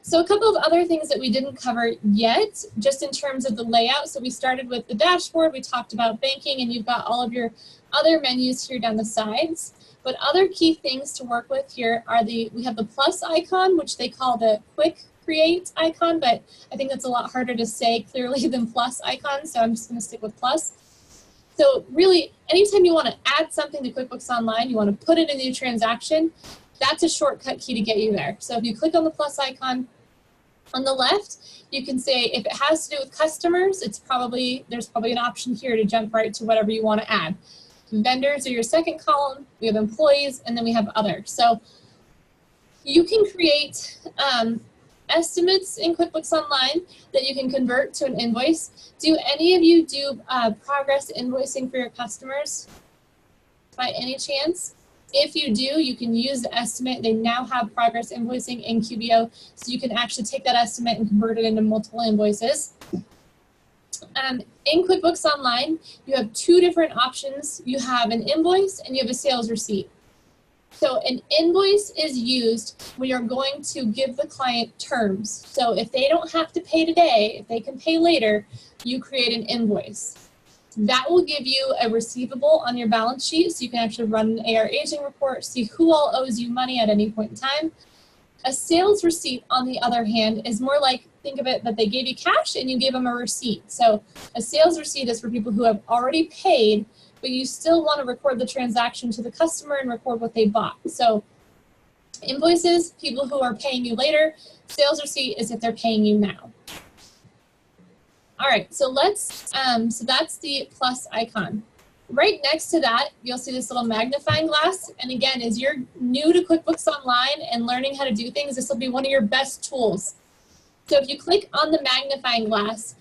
so a couple of other things that we didn't cover yet, just in terms of the layout. So we started with the dashboard, we talked about banking, and you've got all of your other menus here down the sides. But other key things to work with here are we have the plus icon, which they call the quick create icon, but I think that's a lot harder to say clearly than plus icon, so I'm just gonna stick with plus. So really, anytime you want to add something to QuickBooks Online, you want to put in a new transaction, that's a shortcut key to get you there. So if you click on the plus icon on the left, you can say if it has to do with customers, there's probably an option here to jump right to whatever you want to add. Vendors are your second column, we have employees, and then we have other. So you can create estimates in QuickBooks Online that you can convert to an invoice. Do any of you do progress invoicing for your customers by any chance? If you do, you can use the estimate. They now have progress invoicing in QBO, so you can actually take that estimate and convert it into multiple invoices. In QuickBooks Online, you have two different options. You have an invoice and you have a sales receipt. So an invoice is used when you're going to give the client terms. So if they don't have to pay today, if they can pay later, you create an invoice. That will give you a receivable on your balance sheet, so you can actually run an AR aging report, see who all owes you money at any point in time. A sales receipt, on the other hand, is more like, think of it that they gave you cash and you gave them a receipt. So a sales receipt is for people who have already paid, but you still want to record the transaction to the customer and record what they bought. So invoices, people who are paying you later. Sales receipt is if they're paying you now. All right, so so that's the plus icon. Right next to that, you'll see this little magnifying glass. And again, as you're new to QuickBooks Online and learning how to do things, this will be one of your best tools. So if you click on the magnifying glass,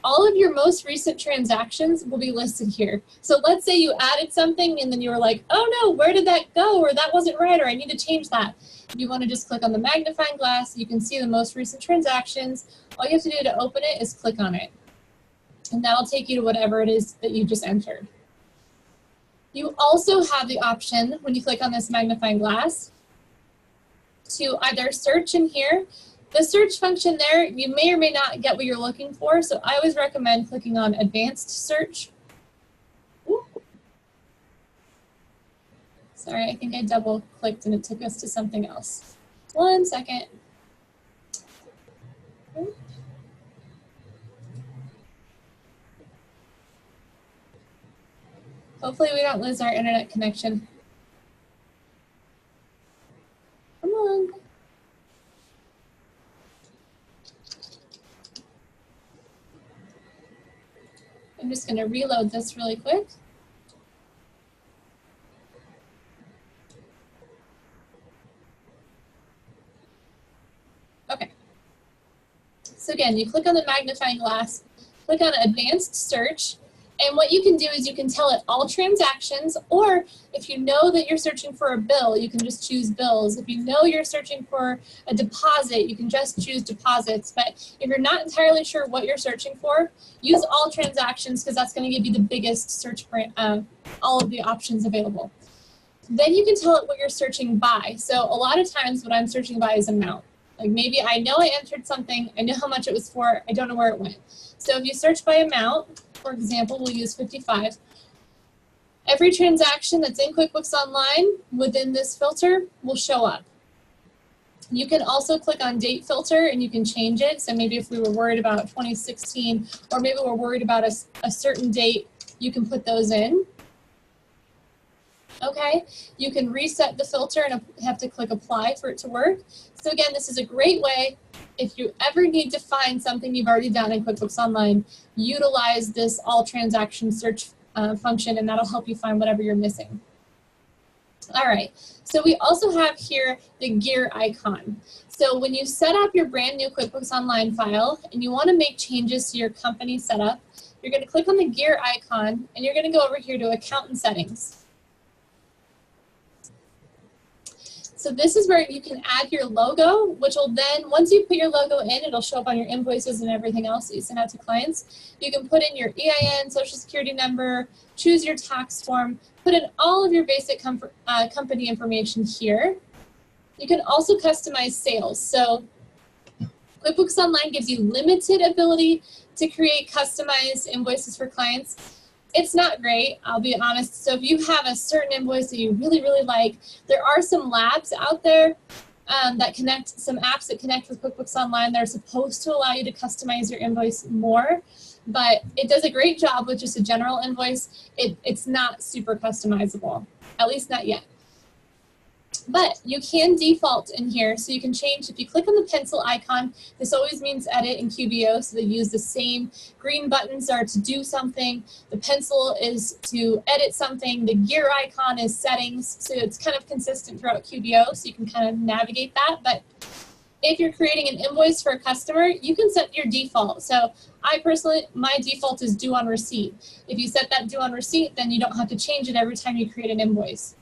all of your most recent transactions will be listed here. So let's say you added something and then you were like, oh no, where did that go? Or that wasn't right, or I need to change that. You want to just click on the magnifying glass. You can see the most recent transactions. All you have to do to open it is click on it. And that'll take you to whatever it is that you just entered. You also have the option, when you click on this magnifying glass, to either search in here. The search function there, you may or may not get what you're looking for, so I always recommend clicking on advanced search. Ooh. Sorry, I think I double clicked and it took us to something else. 1 second. Hopefully we don't lose our internet connection. Come on. I'm just going to reload this really quick. Okay. So again, you click on the magnifying glass, click on advanced search, and what you can do is you can tell it all transactions, or if you know that you're searching for a bill, you can just choose bills. If you know you're searching for a deposit, you can just choose deposits. But if you're not entirely sure what you're searching for, use all transactions, because that's going to give you the biggest search for all of the options available. Then you can tell it what you're searching by. So a lot of times what I'm searching by is amount. Like maybe I know I entered something, I know how much it was for, I don't know where it went. So if you search by amount, for example, we'll use 55. Every transaction that's in QuickBooks Online within this filter will show up. You can also click on date filter and you can change it. So maybe if we were worried about 2016, or maybe we're worried about a certain date, you can put those in. Okay, you can reset the filter and have to click apply for it to work. So again, this is a great way, if you ever need to find something you've already done in QuickBooks Online, utilize this all transaction search function, and that'll help you find whatever you're missing. All right, so we also have here the gear icon. So when you set up your brand new QuickBooks Online file and you want to make changes to your company setup, you're going to click on the gear icon and you're going to go over here to Accountant Settings. So this is where you can add your logo, which will then, once you put your logo in, it'll show up on your invoices and everything else that you send out to clients. You can put in your EIN, social security number, choose your tax form, put in all of your basic company information here. You can also customize sales. So QuickBooks Online gives you limited ability to create customized invoices for clients. It's not great, I'll be honest. So if you have a certain invoice that you really, really like, there are some labs out there that connect, some apps that connect with QuickBooks Online that are supposed to allow you to customize your invoice more, but it does a great job with just a general invoice. It's not super customizable, at least not yet. But you can default in here, so you can change. If you click on the pencil icon, this always means edit in QBO, so they use the same. Green buttons are to do something. The pencil is to edit something. The gear icon is settings, so it's kind of consistent throughout QBO, so you can kind of navigate that. But if you're creating an invoice for a customer, you can set your default. So I personally, my default is due on receipt. If you set that due on receipt, then you don't have to change it every time you create an invoice.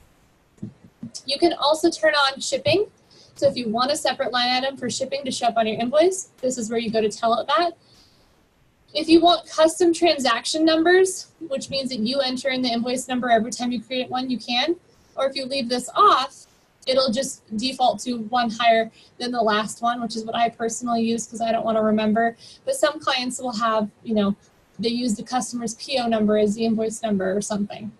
You can also turn on shipping. So if you want a separate line item for shipping to show up on your invoice, this is where you go to tell it that. If you want custom transaction numbers, which means that you enter in the invoice number every time you create one, you can. Or if you leave this off, it'll just default to one higher than the last one, which is what I personally use because I don't want to remember. But some clients will have, you know, they use the customer's PO number as the invoice number or something.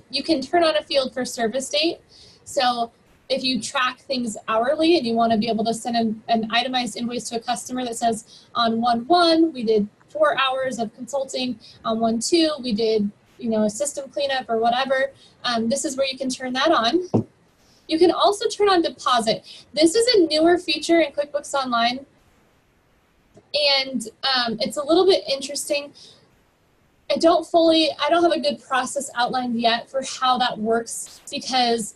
You can turn on a field for service date. So if you track things hourly and you want to be able to send an itemized invoice to a customer that says on 1/1 we did 4 hours of consulting, on 1/2 we did, you know, a system cleanup or whatever, this is where you can turn that on. You can also turn on deposit. This is a newer feature in QuickBooks Online, and it's a little bit interesting. I don't have a good process outlined yet for how that works, because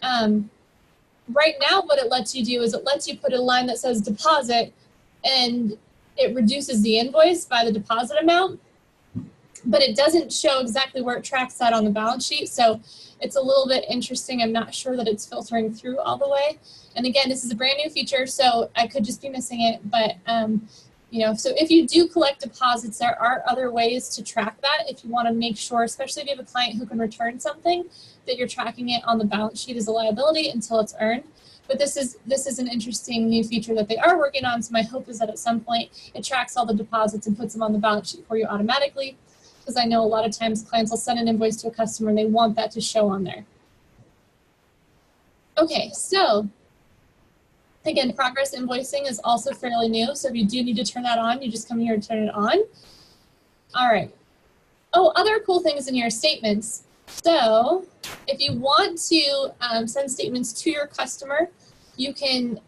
right now what it lets you do is it lets you put a line that says deposit, and it reduces the invoice by the deposit amount, but it doesn't show exactly where it tracks that on the balance sheet. So it's a little bit interesting. I'm not sure that it's filtering through all the way. And again, this is a brand new feature, so I could just be missing it. But, you know, so if you do collect deposits, there are other ways to track that if you want to make sure, especially if you have a client who can return something, that you're tracking it on the balance sheet as a liability until it's earned. But this is an interesting new feature that they are working on. So my hope is that at some point it tracks all the deposits and puts them on the balance sheet for you automatically. Because I know a lot of times clients will send an invoice to a customer and they want that to show on there. Okay, so again, progress invoicing is also fairly new. So if you do need to turn that on, you just come here and turn it on. All right. Oh, other cool things in your statements. So if you want to send statements to your customer, you can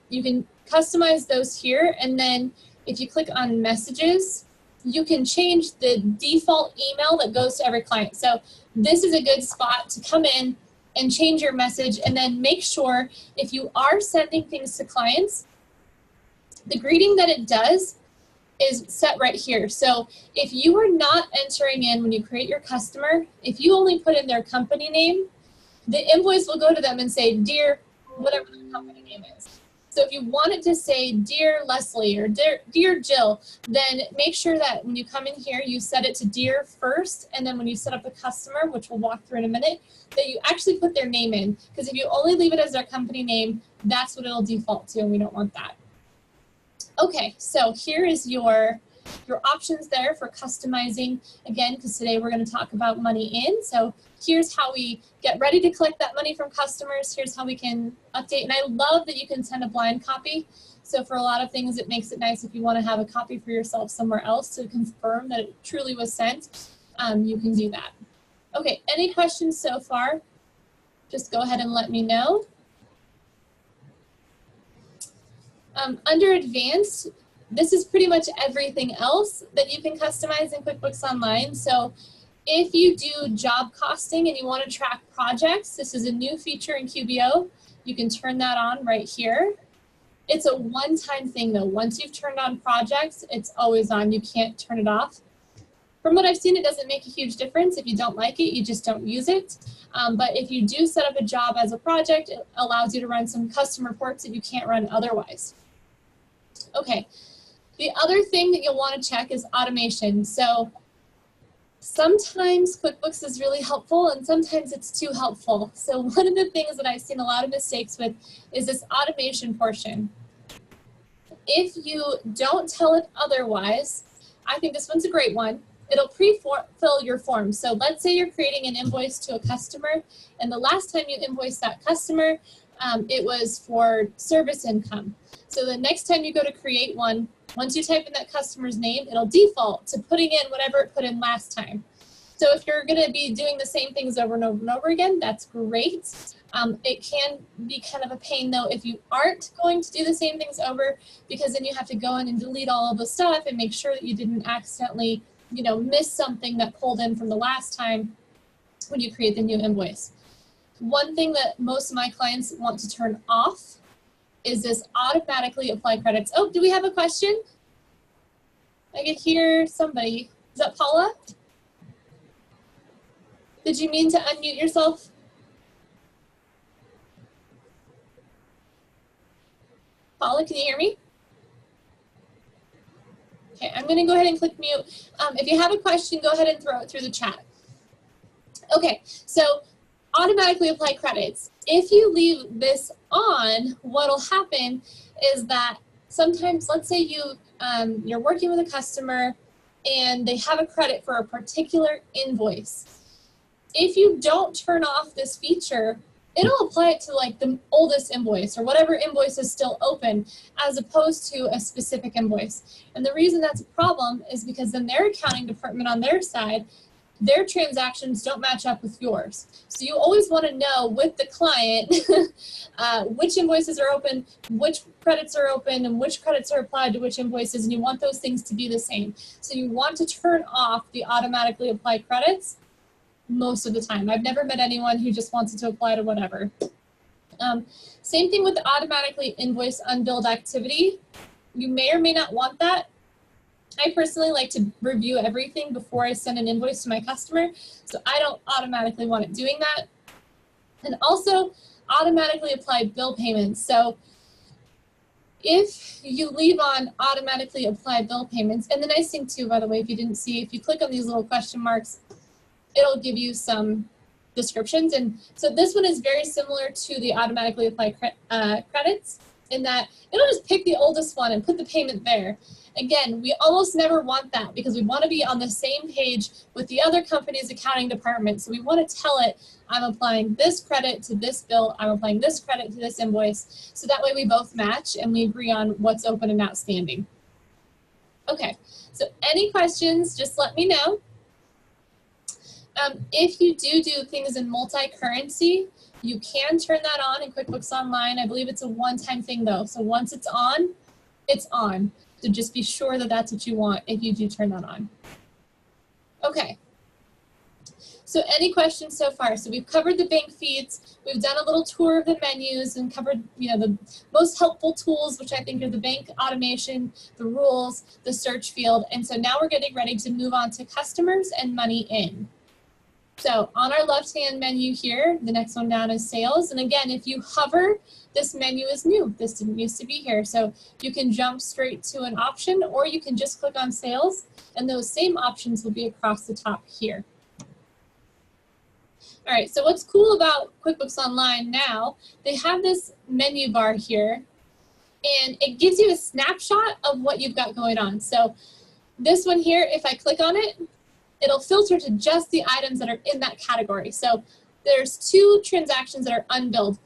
customize those here. And then if you click on messages, you can change the default email that goes to every client. So this is a good spot to come in and change your message, and then make sure if you are sending things to clients, the greeting that it does is set right here. So if you are not entering in when you create your customer, if you only put in their company name, the invoice will go to them and say, dear, whatever their company name is. So if you want it to say, dear Leslie or dear Jill, then make sure that when you come in here, you set it to dear first. And then when you set up a customer, which we'll walk through in a minute, that you actually put their name in. Because if you only leave it as their company name, that's what it'll default to, and we don't want that. Okay, so here is your options there for customizing, again, because today we're going to talk about money in. So here's how we get ready to collect that money from customers. Here's how we can update. And I love that you can send a blind copy. So for a lot of things, it makes it nice if you want to have a copy for yourself somewhere else to confirm that it truly was sent. You can do that. Okay, any questions so far? Just go ahead and let me know. Under advanced, this is pretty much everything else that you can customize in QuickBooks Online. So if you do job costing and you want to track projects, this is a new feature in QBO. You can turn that on right here. It's a one-time thing though. Once you've turned on projects, it's always on. You can't turn it off. From what I've seen, it doesn't make a huge difference. If you don't like it, you just don't use it. But if you do set up a job as a project, it allows you to run some custom reports that you can't run otherwise. Okay, the other thing that you'll want to check is automation. So sometimes QuickBooks is really helpful and sometimes it's too helpful. So one of the things that I've seen a lot of mistakes with is this automation portion. If you don't tell it otherwise, I think this one's a great one. It'll pre-fill your form. So let's say you're creating an invoice to a customer, and the last time you invoiced that customer, it was for service income. So the next time you go to create one, once you type in that customer's name, it'll default to putting in whatever it put in last time. So if you're going to be doing the same things over and over and over again, that's great. It can be kind of a pain though if you aren't going to do the same things over, because then you have to go in and delete all of the stuff and make sure that you didn't accidentally, you know, miss something that pulled in from the last time when you create the new invoice. One thing that most of my clients want to turn off is this automatically apply credits. Oh, do we have a question? I could hear somebody. Is that Paula? Did you mean to unmute yourself? Paula, can you hear me? Okay, I'm gonna go ahead and click mute. If you have a question, go ahead and throw it through the chat. Okay, so automatically apply credits. If you leave this on, what'll happen is that sometimes, let's say you're working with a customer and they have a credit for a particular invoice. If you don't turn off this feature, it'll apply it to like the oldest invoice or whatever invoice is still open, as opposed to a specific invoice. And the reason that's a problem is because then their accounting department on their side, their transactions don't match up with yours. So you always want to know with the client which invoices are open, which credits are open, and which credits are applied to which invoices, and you want those things to be the same. So you want to turn off the automatically applied credits most of the time. I've never met anyone who just wants it to apply to whatever. Same thing with the automatically invoice unbilled activity. You may or may not want that. I personally like to review everything before I send an invoice to my customer, so I don't automatically want it doing that. And also, automatically apply bill payments. So if you leave on automatically apply bill payments, and the nice thing too, by the way, if you didn't see, if you click on these little question marks, it'll give you some descriptions. And so this one is very similar to the automatically apply credits in that it'll just pick the oldest one and put the payment there. Again, we almost never want that because we want to be on the same page with the other company's accounting department. So we want to tell it, I'm applying this credit to this bill, I'm applying this credit to this invoice. So that way we both match and we agree on what's open and outstanding. Okay, so any questions, just let me know. If you do things in multi-currency, you can turn that on in QuickBooks Online. I believe it's a one-time thing though. So once it's on, it's on. So just be sure that that's what you want if you do turn that on. Okay. So any questions so far? So we've covered the bank feeds. We've done a little tour of the menus and covered, the most helpful tools, which I think are the bank automation, the rules, the search field. And so now we're getting ready to move on to customers and money in. So on our left-hand menu here, the next one down is sales. And again, if you hover, this menu is new. This didn't used to be here. So you can jump straight to an option, or you can just click on sales, and those same options will be across the top here. All right, so what's cool about QuickBooks Online now, they have this menu bar here, and it gives you a snapshot of what you've got going on. So this one here, if I click on it, it'll filter to just the items that are in that category. So there's 2 transactions that are unbilled.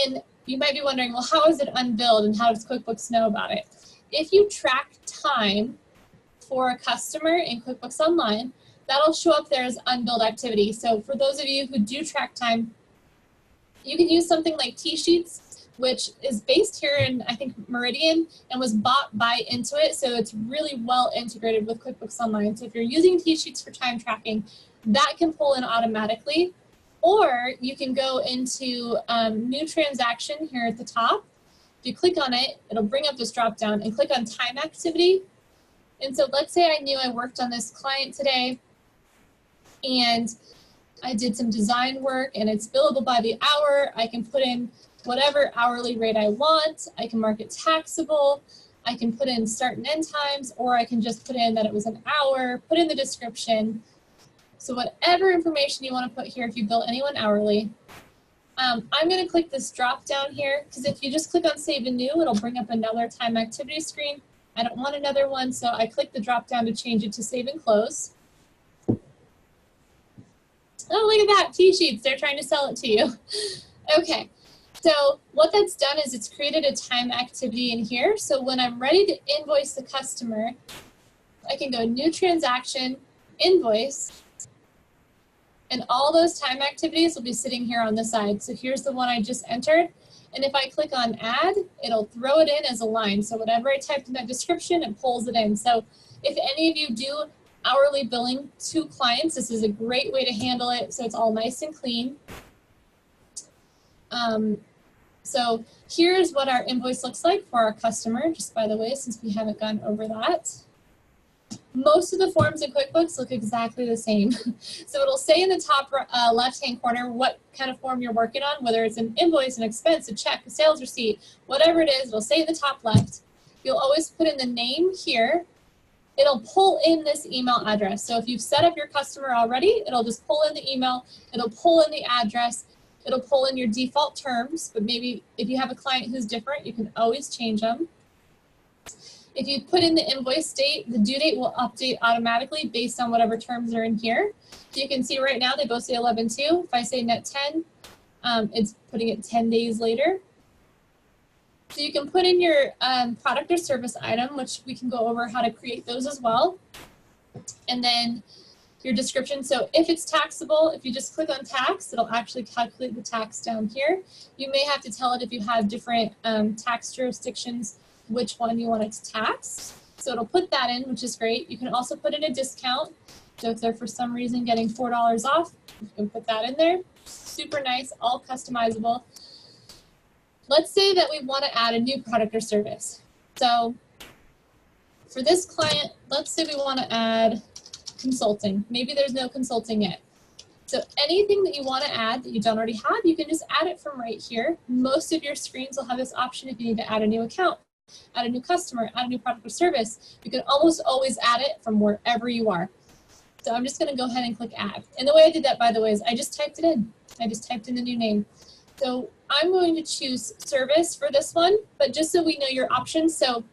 And you might be wondering, well, how is it unbilled and how does QuickBooks know about it? If you track time for a customer in QuickBooks Online, that'll show up there as unbilled activity. So for those of you who do track time, you can use something like T-Sheets, which is based here in, I think, Meridian, and was bought by Intuit, so it's really well integrated with QuickBooks Online. So if you're using T-Sheets for time tracking, that can pull in automatically. Or you can go into new transaction here at the top. If you click on it, it'll bring up this drop down and click on time activity. And so let's say I knew I worked on this client today and I did some design work and it's billable by the hour. I can put in whatever hourly rate I want. I can mark it taxable. I can put in start and end times, or I can just put in that it was an hour, put in the description. So whatever information you want to put here, if you bill anyone hourly. I'm going to click this drop down here, because if you just click on save and new, it'll bring up another time activity screen. I don't want another one, so I click the drop down to change it to save and close. Oh, look at that, T-Sheets, they're trying to sell it to you. Okay. So what that's done is it's created a time activity in here. So when I'm ready to invoice the customer, I can go new transaction, invoice, and all those time activities will be sitting here on the side. So here's the one I just entered. And if I click on add, it'll throw it in as a line. So whatever I typed in that description, it pulls it in. So if any of you do hourly billing to clients, this is a great way to handle it. So it's all nice and clean. So here's what our invoice looks like for our customer, just by the way, since we haven't gone over that. Most of the forms in QuickBooks look exactly the same. So it'll say in the top left-hand corner what kind of form you're working on, whether it's an invoice, an expense, a check, a sales receipt, whatever it is, it'll say in the top left. You'll always put in the name here. It'll pull in this email address. So if you've set up your customer already, it'll just pull in the email, it'll pull in the address, It'll pull in your default terms, but maybe if you have a client who's different, you can always change them. If you put in the invoice date, the due date will update automatically based on whatever terms are in here. So you can see right now they both say 11/2. If I say net 10, it's putting it 10 days later. So you can put in your product or service item, which we can go over how to create those as well. And then your description. So if it's taxable, if you just click on tax, it'll actually calculate the tax down here. You may have to tell it if you have different tax jurisdictions, which one you want it to tax. So it'll put that in, which is great. You can also put in a discount. So if they're for some reason getting $4 off, you can put that in there. Super nice, all customizable. Let's say that we want to add a new product or service. So for this client, let's say we want to add consulting. Maybe there's no consulting yet. So anything that you want to add that you don't already have, you can just add it from right here. Most of your screens will have this option if you need to add a new account, add a new customer, add a new product or service. You can almost always add it from wherever you are. So I'm just going to go ahead and click add. And the way I did that, by the way, is I just typed it in. I just typed in the new name. So I'm going to choose service for this one, but just so we know your options. So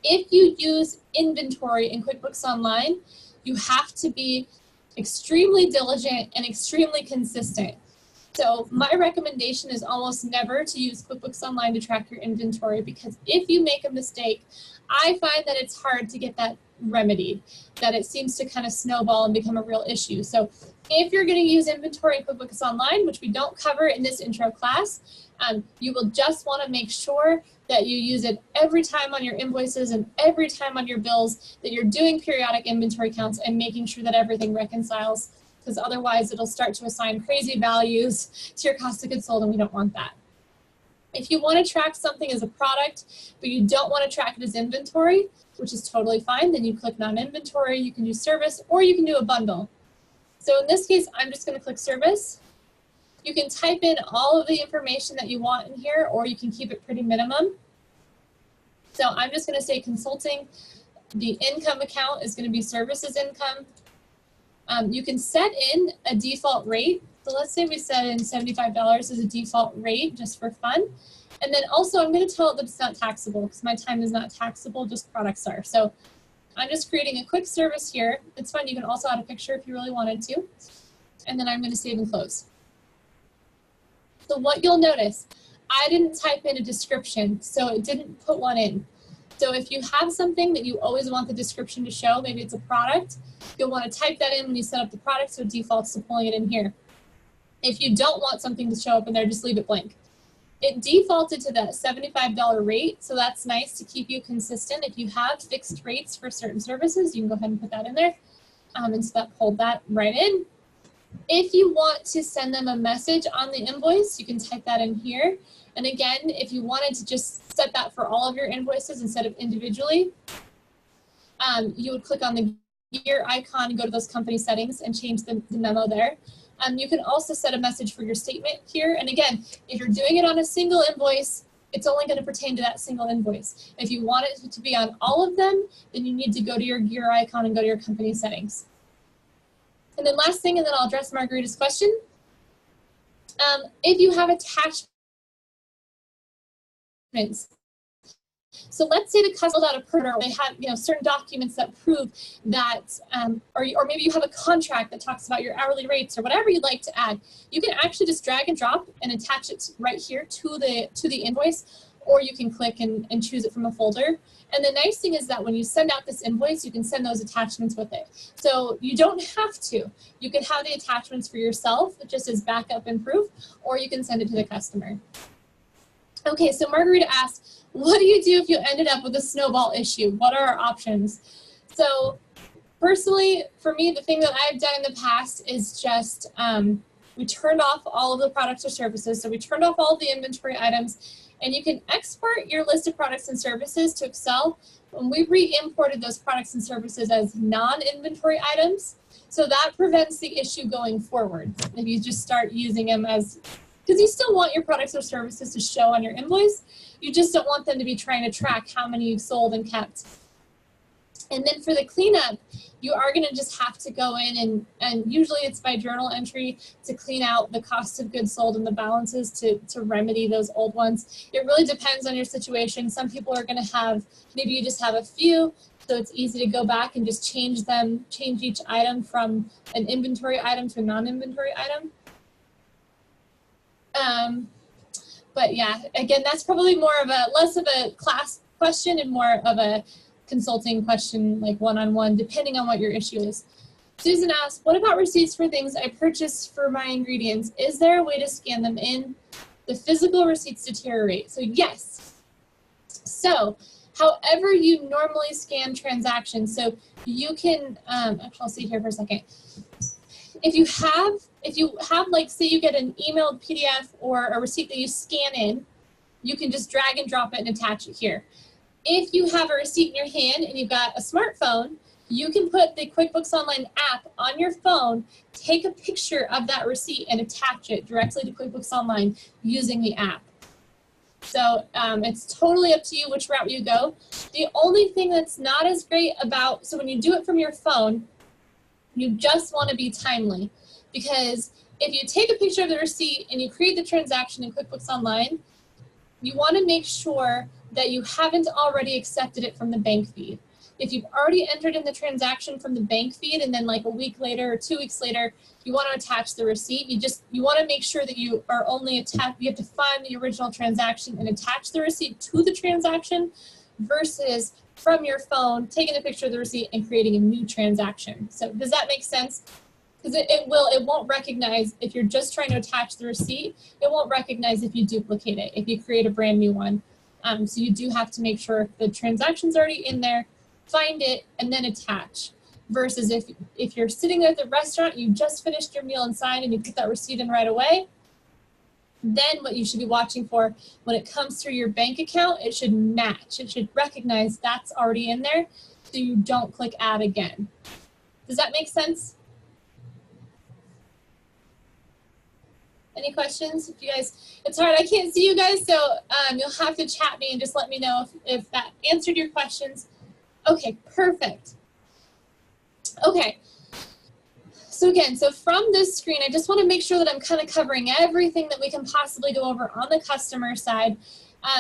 if you use inventory in QuickBooks Online, you have to be extremely diligent and extremely consistent. So my recommendation is almost never to use QuickBooks Online to track your inventory, because if you make a mistake, I find that it's hard to get that remedied, that it seems to kind of snowball and become a real issue. So if you're going to use inventory in QuickBooks Online, which we don't cover in this intro class, you will just want to make sure that you use it every time on your invoices and every time on your bills, that you're doing periodic inventory counts and making sure that everything reconciles, because otherwise it'll start to assign crazy values to your cost of goods sold, and we don't want that. If you want to track something as a product, but you don't want to track it as inventory, which is totally fine, then you click non-inventory, you can do service, or you can do a bundle. So in this case, I'm just going to click service. You can type in all of the information that you want in here, or you can keep it pretty minimum. So I'm just going to say consulting. The income account is going to be services income. You can set in a default rate. So let's say we set in $75 as a default rate just for fun. And then also I'm going to tell it that it's not taxable, because my time is not taxable, just products are. So I'm just creating a quick service here. It's fun. You can also add a picture if you really wanted to. And then I'm going to save and close. So what you'll notice, I didn't type in a description, so it didn't put one in. So if you have something that you always want the description to show, maybe it's a product, you'll want to type that in when you set up the product, so it defaults to pulling it in here. If you don't want something to show up in there, just leave it blank. It defaulted to that $75 rate, so that's nice to keep you consistent. If you have fixed rates for certain services, you can go ahead and put that in there. And so that pulled that right in. If you want to send them a message on the invoice, you can type that in here. And again, if you wanted to just set that for all of your invoices instead of individually, you would click on the gear icon and go to those company settings and change the memo there. You can also set a message for your statement here. And again, if you're doing it on a single invoice, it's only going to pertain to that single invoice. If you want it to be on all of them, then you need to go to your gear icon and go to your company settings. And then last thing, and then I'll address Margarita's question. If you have attachments, so let's say the customer filled out a printer, they have certain documents that prove that, or maybe you have a contract that talks about your hourly rates or whatever you'd like to add. You can actually just drag and drop and attach it right here to the invoice, or you can click and choose it from a folder. And the nice thing is that when you send out this invoice, you can send those attachments with it. So you don't have to. You can have the attachments for yourself just as backup and proof, or you can send it to the customer. Okay, so Margarita asked, what do you do if you ended up with a snowball issue? What are our options? So personally, for me, the thing that I've done in the past is just we turned off all of the products or services. So we turned off all the inventory items. And you can export your list of products and services to Excel. When we re-imported those products and services as non-inventory items, so that prevents the issue going forward. If you just start using them as, because you still want your products or services to show on your invoice, you just don't want them to be trying to track how many you've sold and kept. And then for the cleanup, you are going to just have to go in and usually it's by journal entry to clean out the cost of goods sold and the balances to remedy those old ones. It really depends on your situation. Some people are going to have, maybe you just have a few, so it's easy to go back and just change each item from an inventory item to a non-inventory item. But yeah, again, that's probably less of a class question and more of a consulting question, like one-on-one, depending on what your issue is. Susan asked, what about receipts for things I purchased for my ingredients? Is there a way to scan them in? The physical receipts deteriorate. So yes. So however you normally scan transactions, so you can, actually I'll see here for a second. If you have like, say you get an emailed PDF or a receipt that you scan in, you can just drag and drop it and attach it here. If you have a receipt in your hand and you've got a smartphone, you can put the QuickBooks Online app on your phone, take a picture of that receipt and attach it directly to QuickBooks Online using the app. So it's totally up to you which route you go. The only thing that's not as great about, so when you do it from your phone, you just want to be timely, because if you take a picture of the receipt and you create the transaction in QuickBooks Online, you want to make sure that you haven't already accepted it from the bank feed. If you've already entered in the transaction from the bank feed and then like a week later or 2 weeks later, you want to attach the receipt, you want to make sure that you are only you have to find the original transaction and attach the receipt to the transaction versus from your phone, taking a picture of the receipt and creating a new transaction. So does that make sense? Because it won't recognize, if you're just trying to attach the receipt, it won't recognize if you duplicate it, if you create a brand new one. So you do have to make sure the transaction's already in there, find it, and then attach. Versus if you're sitting there at the restaurant, you just finished your meal inside and you put that receipt in right away, then what you should be watching for when it comes through your bank account, it should match. It should recognize that's already in there so you don't click add again. Does that make sense? Any questions? If you guys, it's hard, I can't see you guys, so you'll have to chat me and just let me know if that answered your questions. Okay, perfect. Okay, so again, so from this screen, I just want to make sure that I'm kind of covering everything that we can possibly go over on the customer side.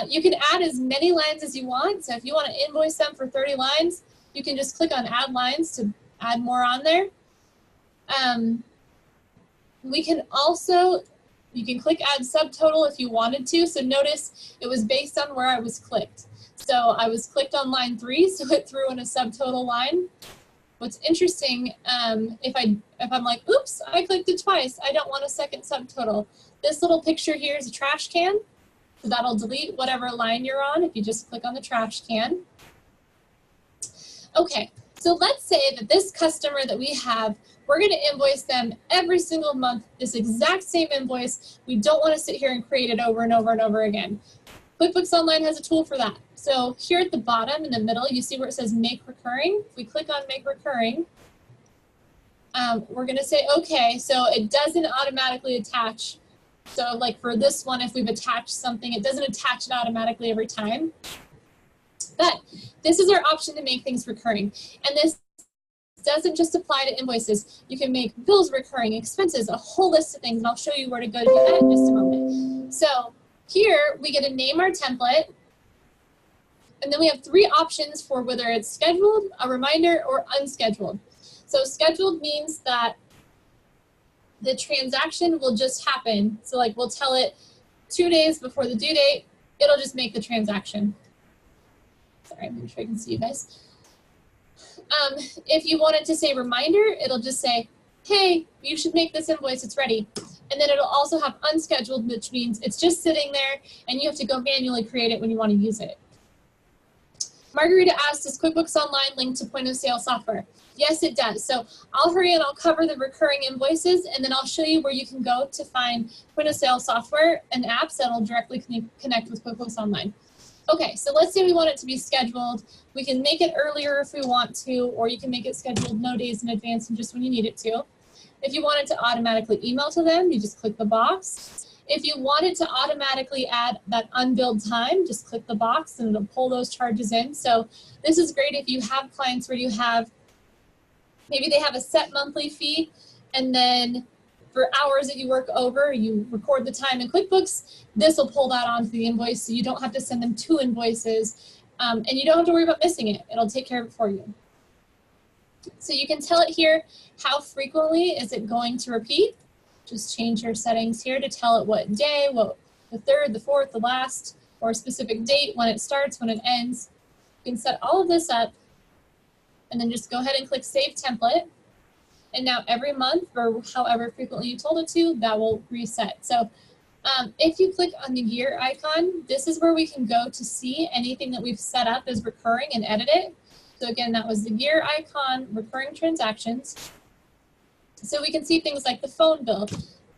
You can add as many lines as you want, so if you want to invoice them for 30 lines, you can just click on add lines to add more on there. We can also, you can click add subtotal if you wanted to. So notice it was based on where I was clicked. So I was clicked on line 3, so it threw in a subtotal line. What's interesting, if I'm like, oops, I clicked it twice, I don't want a second subtotal. This little picture here is a trash can, so that'll delete whatever line you're on if you just click on the trash can. Okay, so let's say that this customer that we have, we're going to invoice them every single month, this exact same invoice. We don't want to sit here and create it over and over and over again. QuickBooks Online has a tool for that. So here at the bottom in the middle, you see where it says make recurring. If we click on make recurring, we're going to say, okay, so it doesn't automatically attach. So like for this one, if we've attached something, it doesn't attach it automatically every time. But this is our option to make things recurring. And this doesn't just apply to invoices. You can make bills recurring, expenses, a whole list of things, and I'll show you where to go to do that in just a moment. So here we get to name our template, and then we have 3 options for whether it's scheduled, a reminder, or unscheduled. So scheduled means that the transaction will just happen. So like we'll tell it 2 days before the due date, it'll just make the transaction. Sorry, I'm sure I can see you guys. If you wanted to say reminder, it'll just say, hey, you should make this invoice, it's ready. And then it'll also have unscheduled, which means it's just sitting there and you have to go manually create it when you want to use it. Margarita asked, does QuickBooks Online link to point of sale software? Yes, it does. So I'll hurry and I'll cover the recurring invoices, and then I'll show you where you can go to find point of sale software and apps that'll directly connect with QuickBooks Online. Okay, so let's say we want it to be scheduled. We can make it earlier if we want to, or you can make it scheduled no days in advance and just when you need it to. If you want it to automatically email to them, you just click the box. If you wanted to automatically add that unbilled time, just click the box and it'll pull those charges in. So this is great if you have clients where you have, maybe they have a set monthly fee, and then for hours that you work over, you record the time in QuickBooks, this will pull that onto the invoice so you don't have to send them 2 invoices, and you don't have to worry about missing it. It'll take care of it for you. So you can tell it here, how frequently is it going to repeat? Just change your settings here to tell it what day, what the 3rd, the 4th, the last, or a specific date, when it starts, when it ends. You can set all of this up, and then just go ahead and click Save Template. And now every month, or however frequently you told it to, that will reset. So if you click on the gear icon, this is where we can go to see anything that we've set up as recurring and edit it. So again, that was the gear icon, recurring transactions. So we can see things like the phone bill.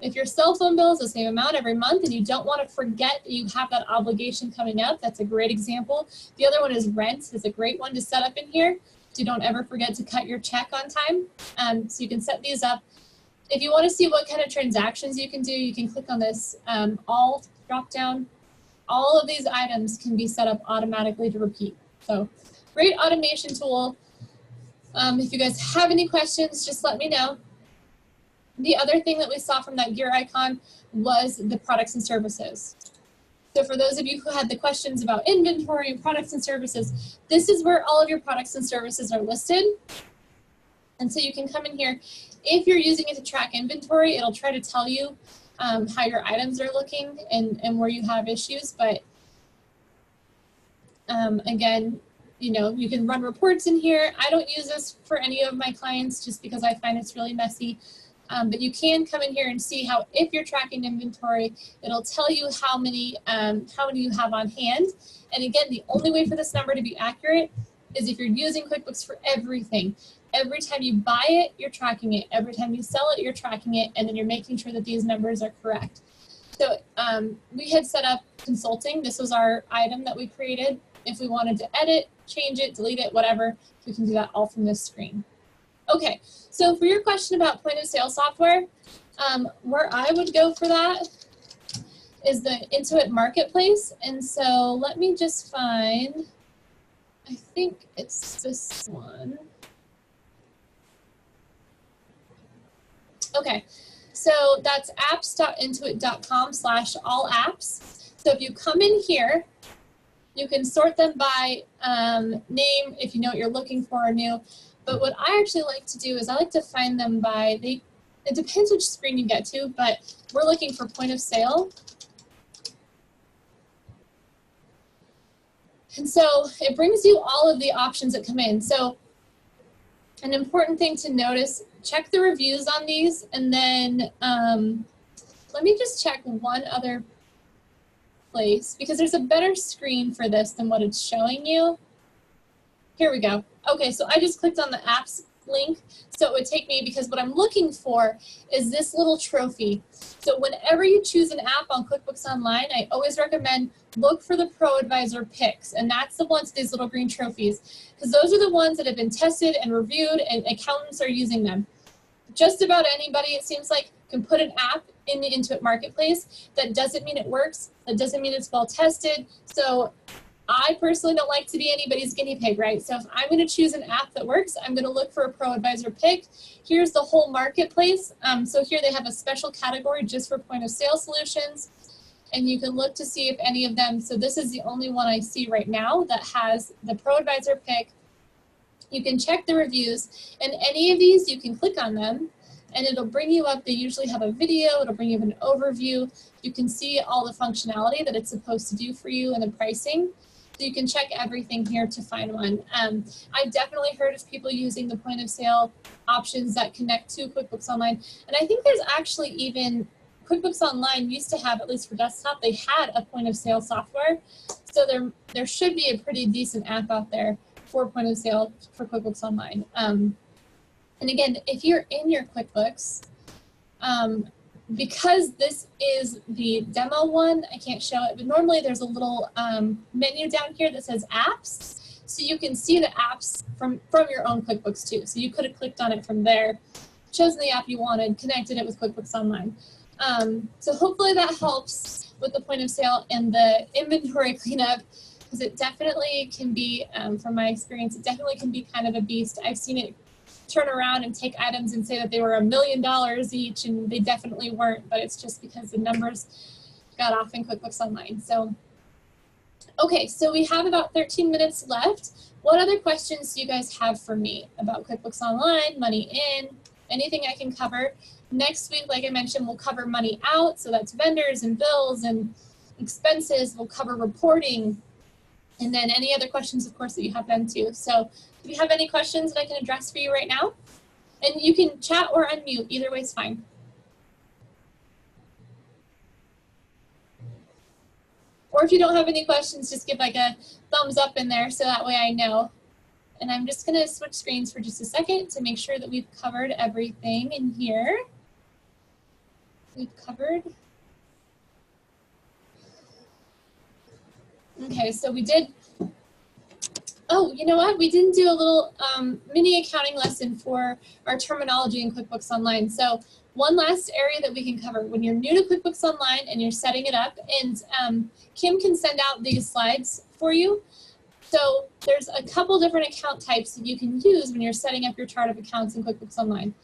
If your cell phone bill is the same amount every month and you don't want to forget that you have that obligation coming up, that's a great example. The other one is rent, is a great one to set up in here, so you don't ever forget to cut your check on time. So you can set these up. If you want to see what kind of transactions you can do, you can click on this all drop down. All of these items can be set up automatically to repeat. So great automation tool. If you guys have any questions, just let me know. The other thing that we saw from that gear icon was the products and services. So for those of you who had the questions about inventory and products and services, this is where all of your products and services are listed. And so you can come in here. If you're using it to track inventory, it'll try to tell you how your items are looking and where you have issues. But again, you know, you can run reports in here. I don't use this for any of my clients just because I find it's really messy. But you can come in here and see how, if you're tracking inventory, it'll tell you how many you have on hand. And again, the only way for this number to be accurate is if you're using QuickBooks for everything. Every time you buy it, you're tracking it. Every time you sell it, you're tracking it. And then you're making sure that these numbers are correct. So we had set up consulting. This was our item that we created. If we wanted to edit, change it, delete it, whatever, we can do that all from this screen. Okay, so for your question about point of sale software, where I would go for that is the Intuit Marketplace. And so let me just find, I think it's this one. Okay, so that's apps.intuit.com/all-apps. So if you come in here, you can sort them by name if you know what you're looking for or new. But what I actually like to do is I like to find them by, it depends which screen you get to, but we're looking for point of sale. And so it brings you all of the options that come in. So an important thing to notice, check the reviews on these, and then let me just check one other place because there's a better screen for this than what it's showing you. Here we go. Okay, so I just clicked on the apps link, so it would take me, because what I'm looking for is this little trophy. So whenever you choose an app on QuickBooks Online, I always recommend look for the Pro Advisor picks, and that's the ones, these little green trophies, because those are the ones that have been tested and reviewed, and accountants are using them. Just about anybody, it seems like, can put an app in the Intuit Marketplace. That doesn't mean it works. That doesn't mean it's well tested. So I personally don't like to be anybody's guinea pig, right? So if I'm going to choose an app that works, I'm going to look for a Pro Advisor pick. Here's the whole marketplace. So here they have a special category just for point of sale solutions. And you can look to see if any of them, so this is the only one I see right now that has the Pro Advisor pick. You can check the reviews, and any of these, you can click on them, and it'll bring you up. They usually have a video. It'll bring you up an overview. You can see all the functionality that it's supposed to do for you and the pricing. So you can check everything here to find one. I've definitely heard of people using the point of sale options that connect to QuickBooks Online. And I think there's actually even, QuickBooks Online used to have, at least for desktop, they had a point of sale software. So there should be a pretty decent app out there for point of sale for QuickBooks Online. And again, if you're in your QuickBooks, because this is the demo one, I can't show it, but normally there's a little menu down here that says apps. So you can see the apps from your own QuickBooks too. So you could have clicked on it from there, chosen the app you wanted, connected it with QuickBooks Online. So hopefully that helps with the point of sale and the inventory cleanup, because it definitely can be, from my experience, it definitely can be kind of a beast. I've seen it turn around and take items and say that they were $1 million each, and they definitely weren't, but it's just because the numbers got off in QuickBooks Online. So, okay, so we have about 13 minutes left. What other questions do you guys have for me about QuickBooks Online, money in, anything I can cover? Next week, like I mentioned, we'll cover money out, so that's vendors and bills and expenses. We'll cover reporting, and then any other questions, of course, that you have then too. So if you have any questions that I can address for you right now, and you can chat or unmute, either way is fine. Or if you don't have any questions, just give like a thumbs up in there so that way I know. And I'm just gonna switch screens for just a second to make sure that we've covered everything in here. We've covered. Okay, so we did, oh, you know what? We didn't do a little mini accounting lesson for our terminology in QuickBooks Online. So one last area that we can cover when you're new to QuickBooks Online and you're setting it up, and Kim can send out these slides for you. So there's a couple different account types that you can use when you're setting up your chart of accounts in QuickBooks Online.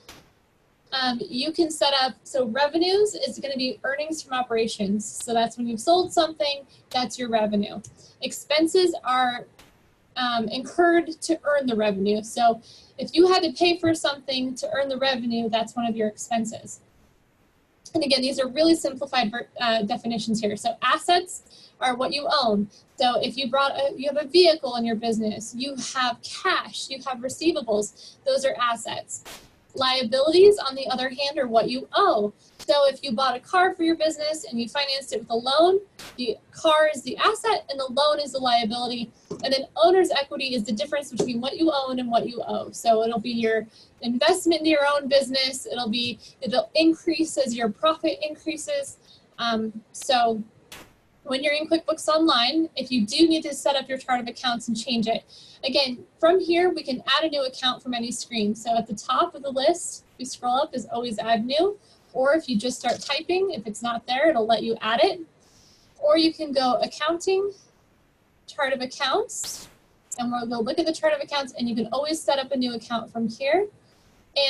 You can set up, so revenues is going to be earnings from operations. So that's when you've sold something, that's your revenue. Expenses are incurred to earn the revenue. So if you had to pay for something to earn the revenue, that's one of your expenses. And again, these are really simplified definitions here. So assets are what you own. So if you you have a vehicle in your business, you have cash, you have receivables, those are assets. Liabilities, on the other hand, are what you owe. So if you bought a car for your business and you financed it with a loan, the car is the asset and the loan is the liability. And then owner's equity is the difference between what you own and what you owe. So it'll be your investment in your own business. It'll increase as your profit increases. So when you're in QuickBooks Online, if you do need to set up your chart of accounts and change it, again, from here, we can add a new account from any screen. So at the top of the list, if you scroll up, is always add new. Or if you just start typing, if it's not there, it'll let you add it. Or you can go accounting, chart of accounts, and we'll go look at the chart of accounts, and you can always set up a new account from here.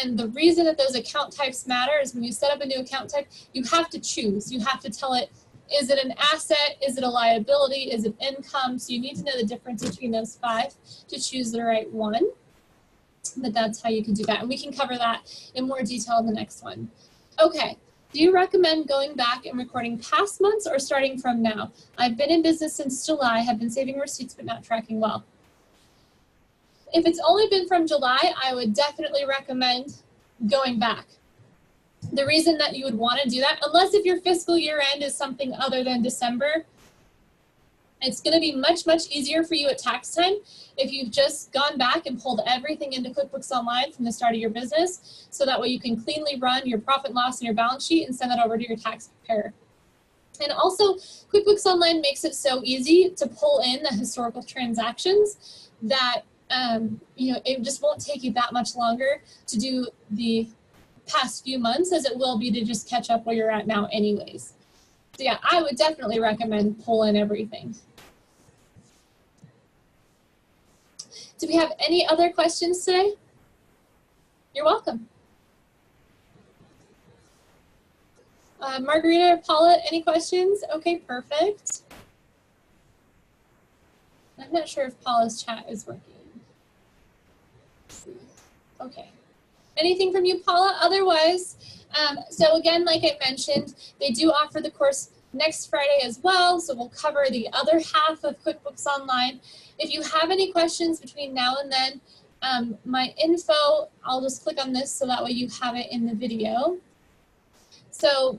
And the reason that those account types matter is when you set up a new account type, you have to choose. You have to tell it, is it an asset? Is it a liability? Is it income? So you need to know the difference between those 5 to choose the right one. But that's how you can do that. And we can cover that in more detail in the next one. Okay. Do you recommend going back and recording past months or starting from now? I've been in business since July, have been saving receipts but not tracking well. If it's only been from July, I would definitely recommend going back. The reason that you would want to do that, unless if your fiscal year end is something other than December, it's going to be much, much easier for you at tax time if you've just gone back and pulled everything into QuickBooks Online from the start of your business, so that way you can cleanly run your profit and loss and your balance sheet and send that over to your tax preparer. And also, QuickBooks Online makes it so easy to pull in the historical transactions that it just won't take you that much longer to do the past few months as it will be to just catch up where you're at now anyways. So yeah, I would definitely recommend pull in everything. Do we have any other questions today? You're welcome. Margarita or Paula, any questions? Okay, perfect. I'm not sure if Paula's chat is working. Let's see. Okay. Anything from you, Paula? Otherwise, so again, like I mentioned, they do offer the course next Friday as well, so we'll cover the other half of QuickBooks Online. If you have any questions between now and then, my info, I'll just click on this so that way you have it in the video. So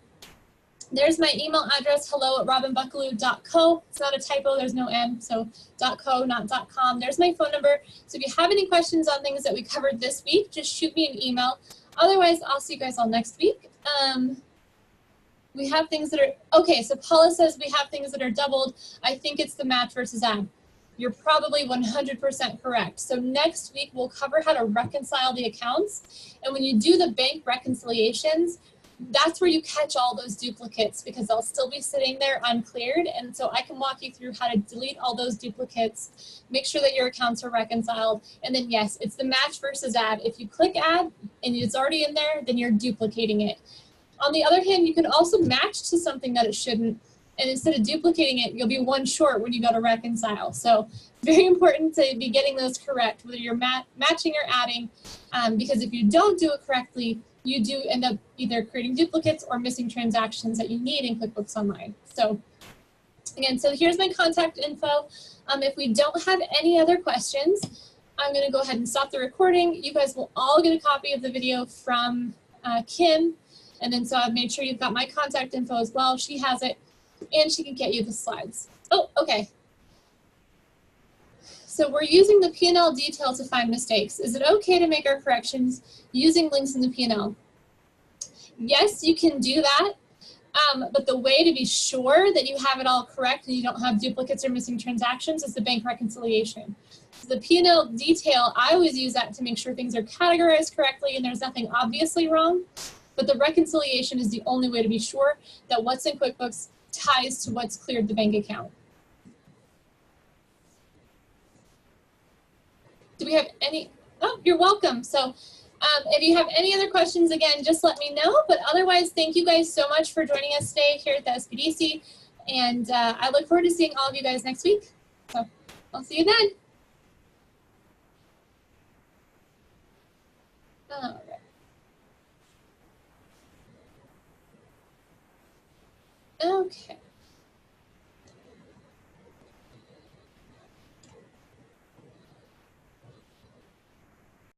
there's my email address, hello@robinbuckallew.co. It's not a typo, there's no M, so .co, not .com. There's my phone number. So if you have any questions on things that we covered this week, just shoot me an email. Otherwise, I'll see you guys all next week. We have things that are, okay, so Paula says we have things that are doubled. I think it's the match versus add. You're probably 100% correct. So next week, we'll cover how to reconcile the accounts. And when you do the bank reconciliations, that's where you catch all those duplicates because they'll still be sitting there uncleared. And so I can walk you through how to delete all those duplicates, make sure that your accounts are reconciled. And then yes, it's the match versus add. If you click add and it's already in there, then you're duplicating it. On the other hand, you can also match to something that it shouldn't. And instead of duplicating it, you'll be one short when you go to reconcile. So very important to be getting those correct, whether you're matching or adding, because if you don't do it correctly, you do end up either creating duplicates or missing transactions that you need in QuickBooks Online. So again, so here's my contact info. If we don't have any other questions, I'm going to go ahead and stop the recording. You guys will all get a copy of the video from Kim. And then so I've made sure you've got my contact info as well. She has it, and she can get you the slides. Oh, okay. So we're using the P&L detail to find mistakes. Is it okay to make our corrections using links in the P&L? Yes, you can do that. But the way to be sure that you have it all correct and you don't have duplicates or missing transactions is the bank reconciliation. So the P&L detail, I always use that to make sure things are categorized correctly and there's nothing obviously wrong. But the reconciliation is the only way to be sure that what's in QuickBooks ties to what's cleared the bank account. Do we have any? Oh, you're welcome. So if you have any other questions, again, just let me know. But otherwise, thank you guys so much for joining us today here at the SBDC. And I look forward to seeing all of you guys next week. So I'll see you then. All right. Okay.